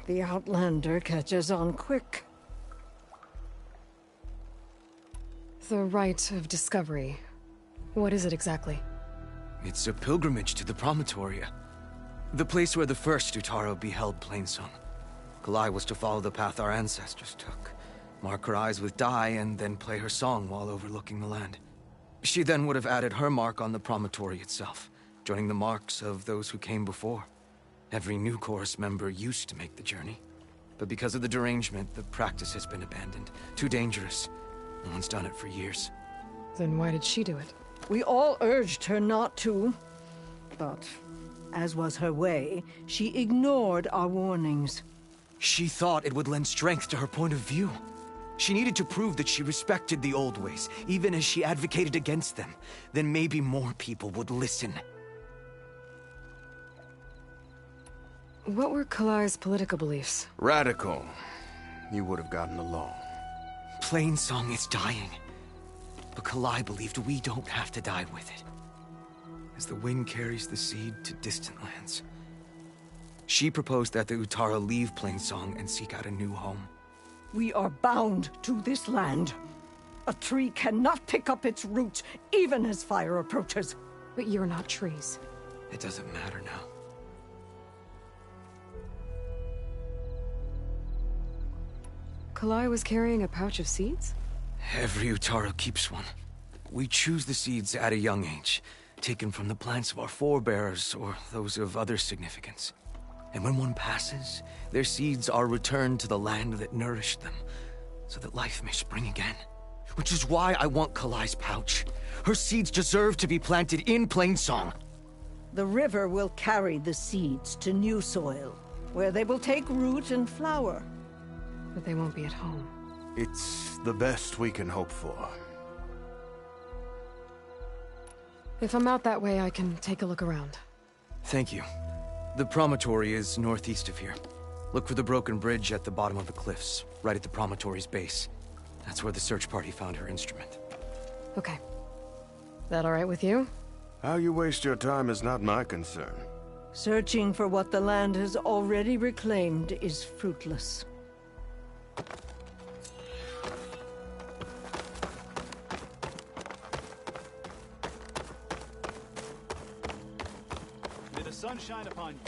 The Outlander catches on quick. The rite of discovery. What is it exactly? It's a pilgrimage to the Promontoria. The place where the first Utaro beheld Plainsong. Kalai was to follow the path our ancestors took. Mark her eyes with dye and then play her song while overlooking the land. She then would have added her mark on the promontory itself, joining the marks of those who came before. Every new chorus member used to make the journey. But because of the derangement, the practice has been abandoned. Too dangerous. No one's done it for years. Then why did she do it? We all urged her not to. But, as was her way, she ignored our warnings. She thought it would lend strength to her point of view. She needed to prove that she respected the old ways, even as she advocated against them. Then maybe more people would listen. What were Kalai's political beliefs? Radical. You would have gotten along. Plainsong is dying. But Kalai believed we don't have to die with it. As the wind carries the seed to distant lands. She proposed that the Utara leave Plainsong and seek out a new home. We are bound to this land. A tree cannot pick up its roots, even as fire approaches. But you're not trees. It doesn't matter now. Kalai was carrying a pouch of seeds? Every Utaro keeps one. We choose the seeds at a young age, taken from the plants of our forebears or those of other significance. And when one passes, their seeds are returned to the land that nourished them, so that life may spring again. Which is why I want Kalai's pouch. Her seeds deserve to be planted in Plainsong. The river will carry the seeds to new soil, where they will take root and flower. But they won't be at home. It's the best we can hope for. If I'm out that way, I can take a look around. Thank you. The promontory is northeast of here. Look for the broken bridge at the bottom of the cliffs, right at the promontory's base. That's where the search party found her instrument. Okay. That all right with you? How you waste your time is not my concern. Searching for what the land has already reclaimed is fruitless. May the sun shine upon you.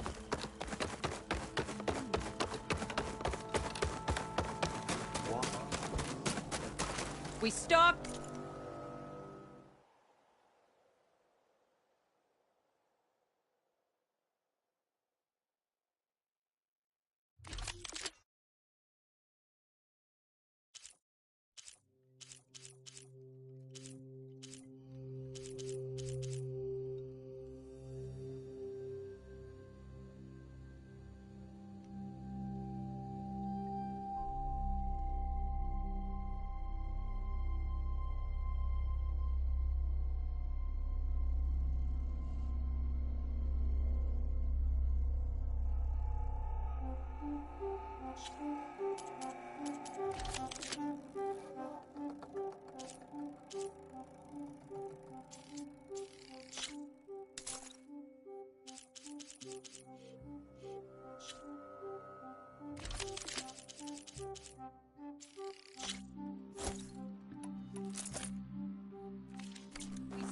We stopped. We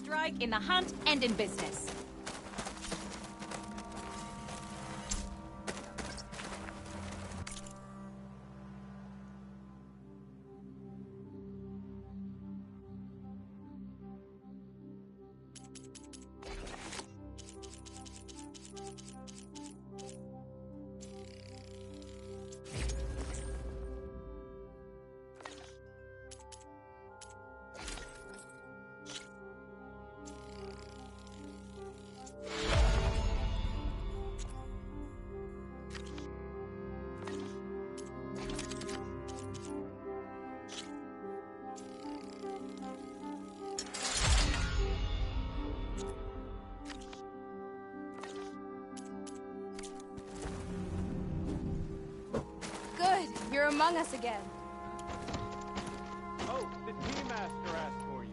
strike in the hunt and in business. You're among us again. Oh, the tea master asked for you.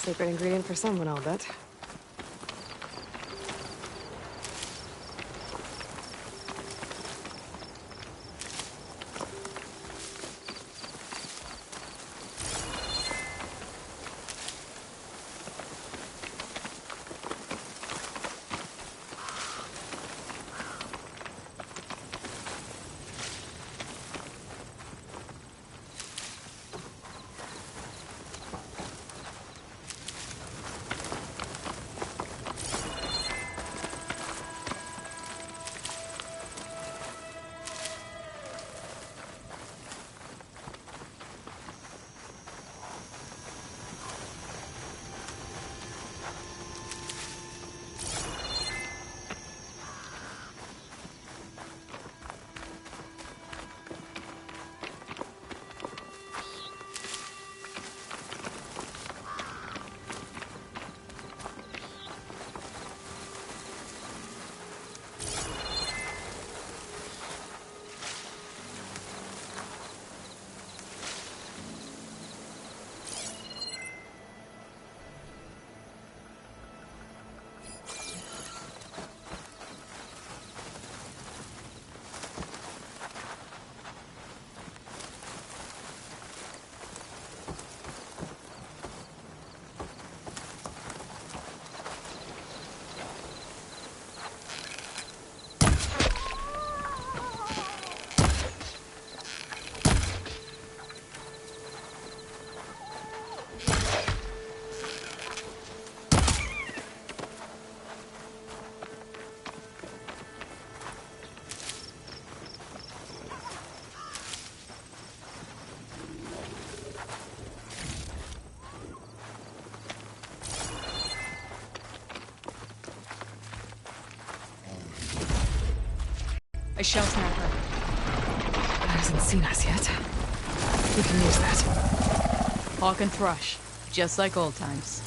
Secret ingredient for someone, I'll bet. A shell snapper. That hasn't seen us yet. We can use that. Hawk and Thrush, just like old times.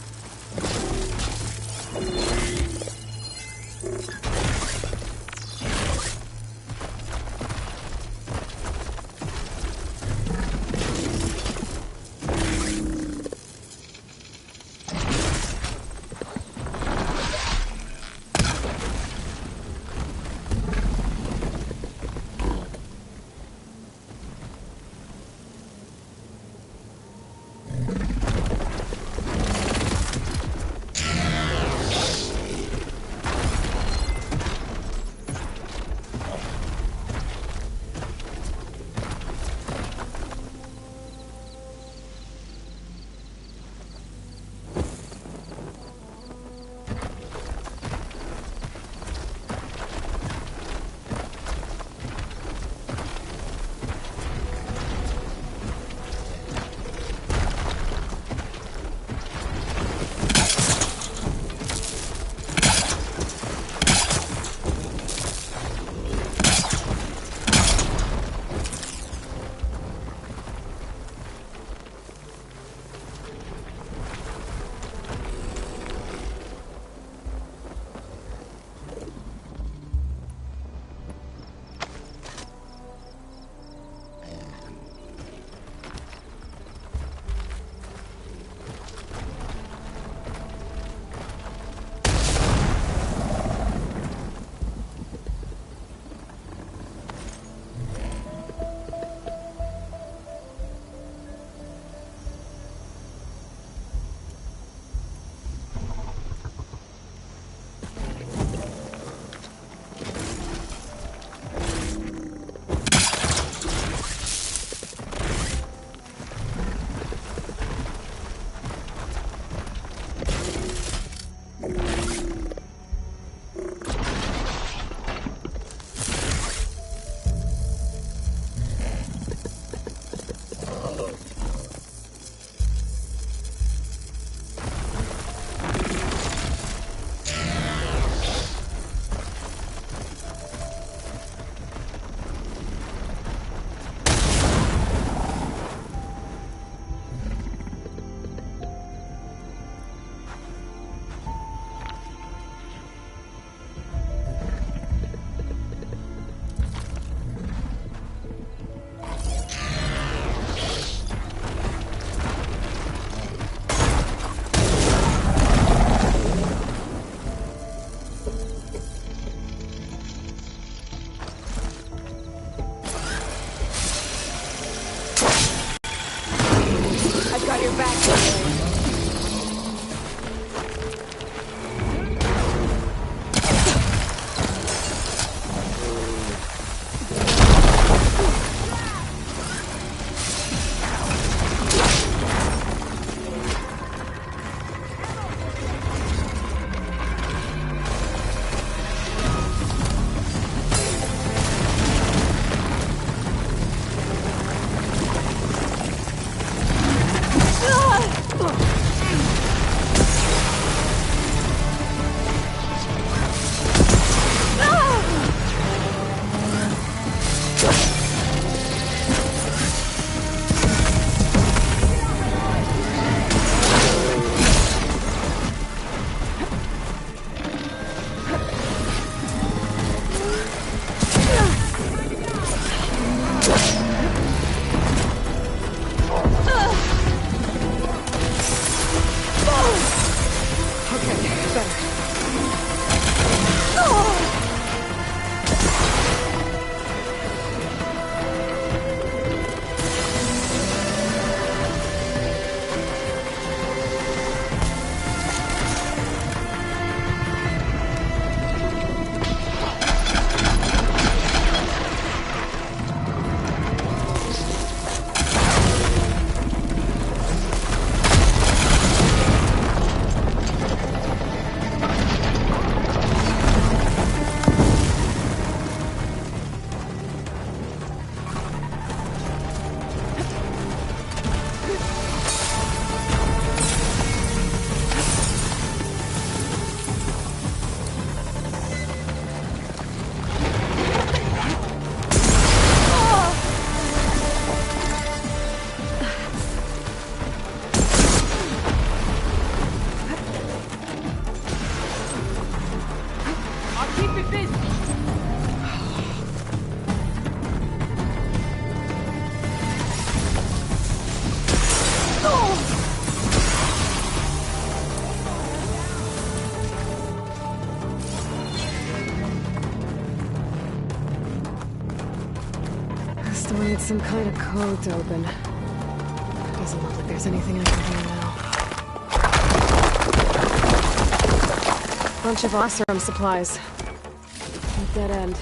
Still need some kind of code to open. Doesn't look like there's anything I can do now. Bunch of Oseram supplies. A dead end.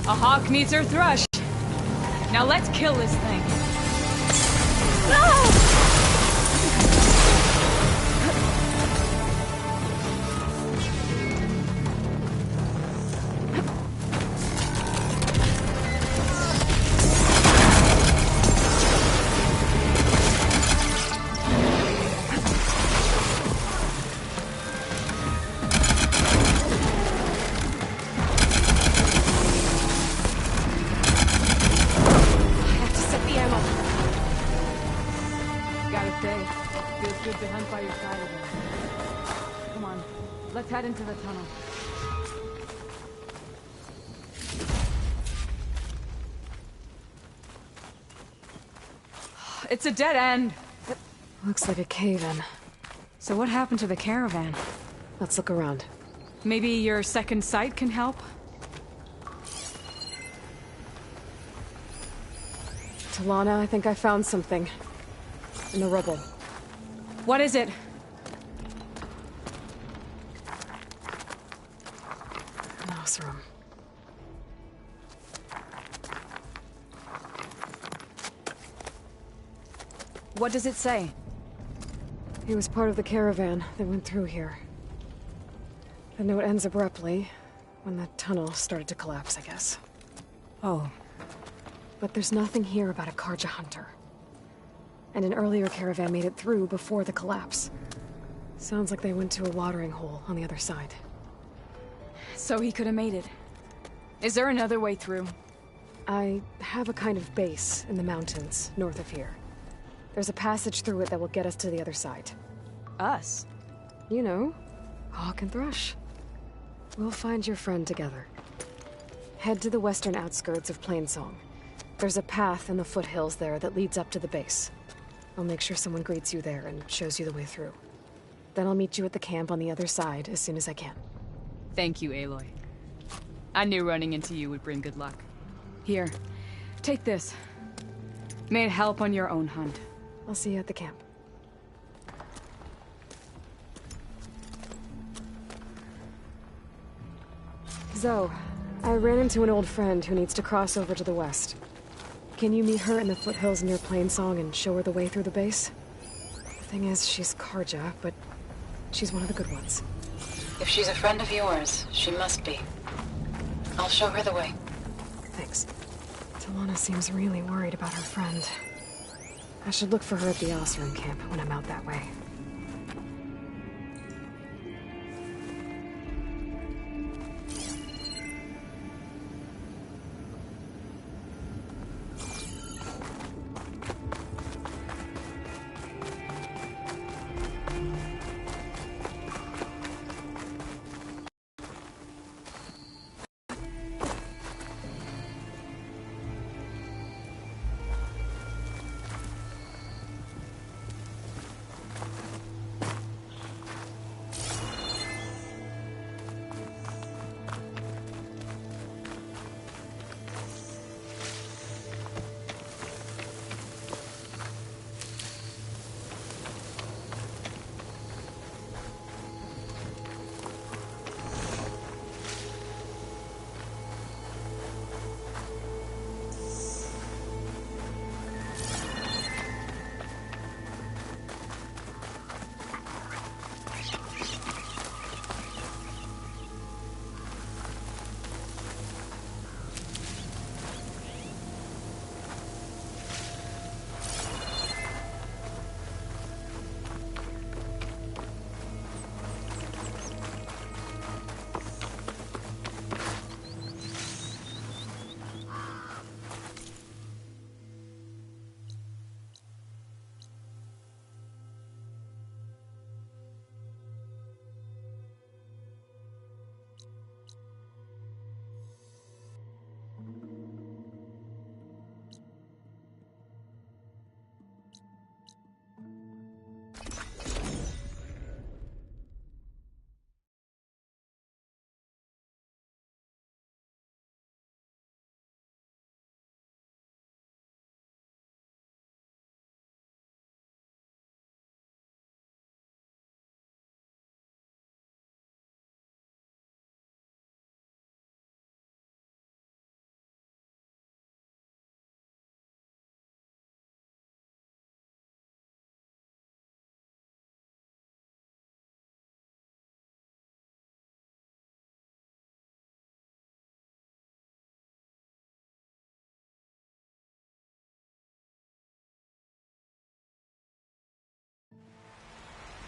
A hawk needs her thrush. Now let's kill this thing. Head into the tunnel. It's a dead end. Looks like a cave-in. So what happened to the caravan? Let's look around. Maybe your second sight can help? Talana, I think I found something. In the rubble. What is it? An Oseram. What does it say? He was part of the caravan that went through here. The note ends abruptly, when the tunnel started to collapse, I guess. Oh. But there's nothing here about a Karja hunter. And an earlier caravan made it through before the collapse. Sounds like they went to a watering hole on the other side. So he could have made it. Is there another way through? I have a kind of base in the mountains, north of here. There's a passage through it that will get us to the other side. Us? You know, Hawk and Thrush. We'll find your friend together. Head to the western outskirts of Plainsong. There's a path in the foothills there that leads up to the base. I'll make sure someone greets you there and shows you the way through. Then I'll meet you at the camp on the other side as soon as I can. Thank you, Aloy. I knew running into you would bring good luck. Here, take this. May it help on your own hunt. I'll see you at the camp. Zoe, I ran into an old friend who needs to cross over to the west. Can you meet her in the foothills near Plainsong and show her the way through the base? The thing is, she's Karja, but she's one of the good ones. If she's a friend of yours, she must be. I'll show her the way. Thanks. Talana seems really worried about her friend. I should look for her at the Oseram camp when I'm out that way.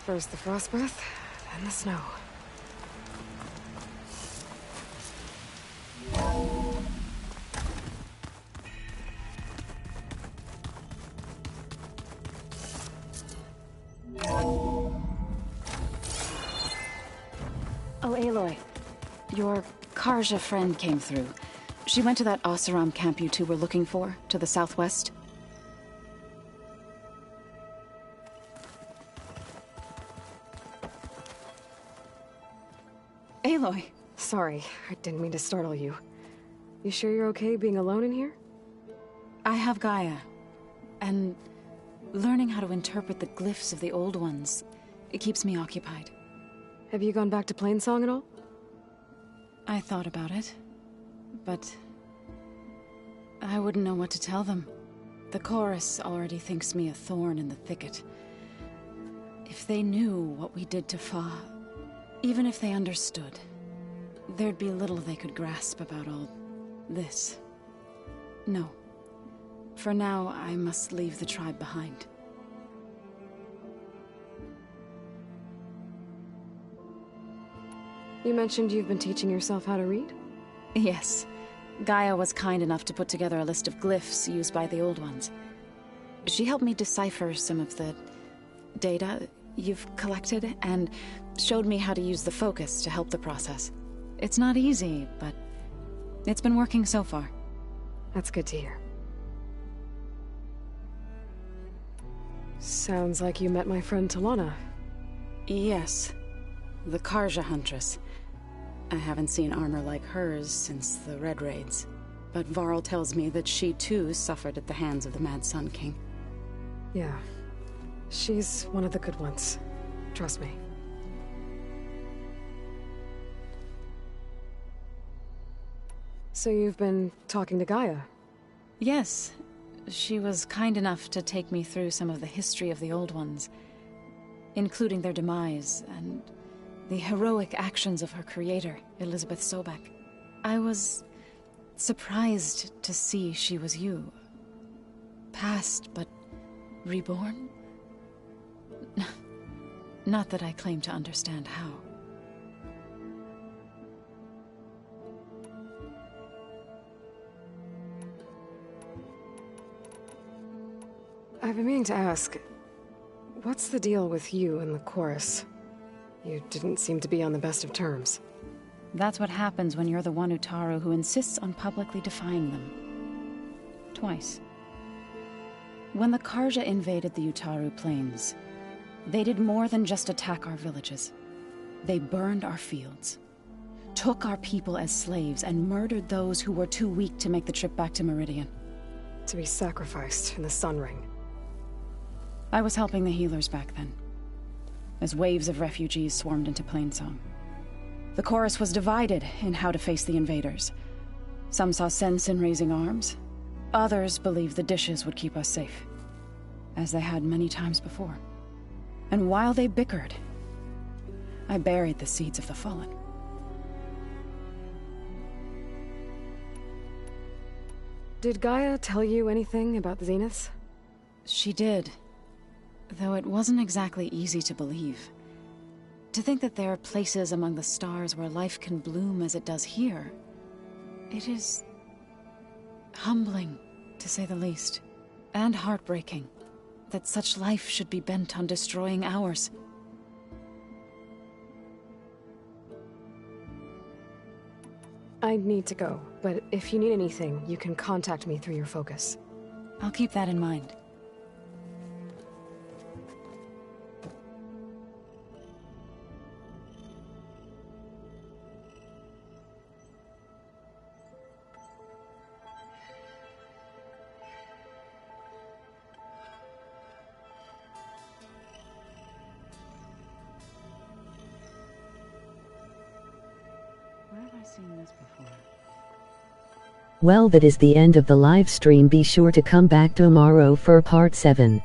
First the frost breath, then the snow. Oh, Aloy. Your Karja friend came through. She went to that Oseram camp you two were looking for, to the southwest. Aloy. Sorry, I didn't mean to startle you. You sure you're okay being alone in here? I have Gaia, and learning how to interpret the glyphs of the Old Ones, it keeps me occupied. Have you gone back to Plainsong at all? I thought about it, but I wouldn't know what to tell them. The chorus already thinks me a thorn in the thicket. If they knew what we did to Fa, even if they understood, there'd be little they could grasp about all this. No. For now, I must leave the tribe behind. You mentioned you've been teaching yourself how to read? Yes. Gaia was kind enough to put together a list of glyphs used by the Old Ones. She helped me decipher some of the data you've collected, and showed me how to use the focus to help the process. It's not easy, but it's been working so far. That's good to hear. Sounds like you met my friend Talana. Yes. The Karja Huntress. I haven't seen armor like hers since the Red Raids, but Varl tells me that she too suffered at the hands of the Mad Sun King. Yeah. She's one of the good ones. Trust me. So you've been talking to Gaia? Yes. She was kind enough to take me through some of the history of the Old Ones, including their demise and the heroic actions of her creator, Elizabeth Sobek. I was surprised to see she was you. Past, but reborn? Not that I claim to understand how. I've been meaning to ask, what's the deal with you and the chorus? You didn't seem to be on the best of terms. That's what happens when you're the one Utaru who insists on publicly defying them. Twice. When the Karja invaded the Utaru plains, they did more than just attack our villages. They burned our fields, took our people as slaves, and murdered those who were too weak to make the trip back to Meridian. To be sacrificed in the Sun Ring. I was helping the healers back then, as waves of refugees swarmed into Plainsong. The chorus was divided in how to face the invaders. Some saw sense in raising arms. Others believed the dishes would keep us safe, as they had many times before. And while they bickered, I buried the seeds of the Fallen. Did Gaia tell you anything about the Zeniths? She did, though it wasn't exactly easy to believe. To think that there are places among the stars where life can bloom as it does here, it is humbling, to say the least, and heartbreaking that such life should be bent on destroying ours. I need to go, but if you need anything, you can contact me through your focus. I'll keep that in mind. Well, that is the end of the live stream. Be sure to come back tomorrow for part 7.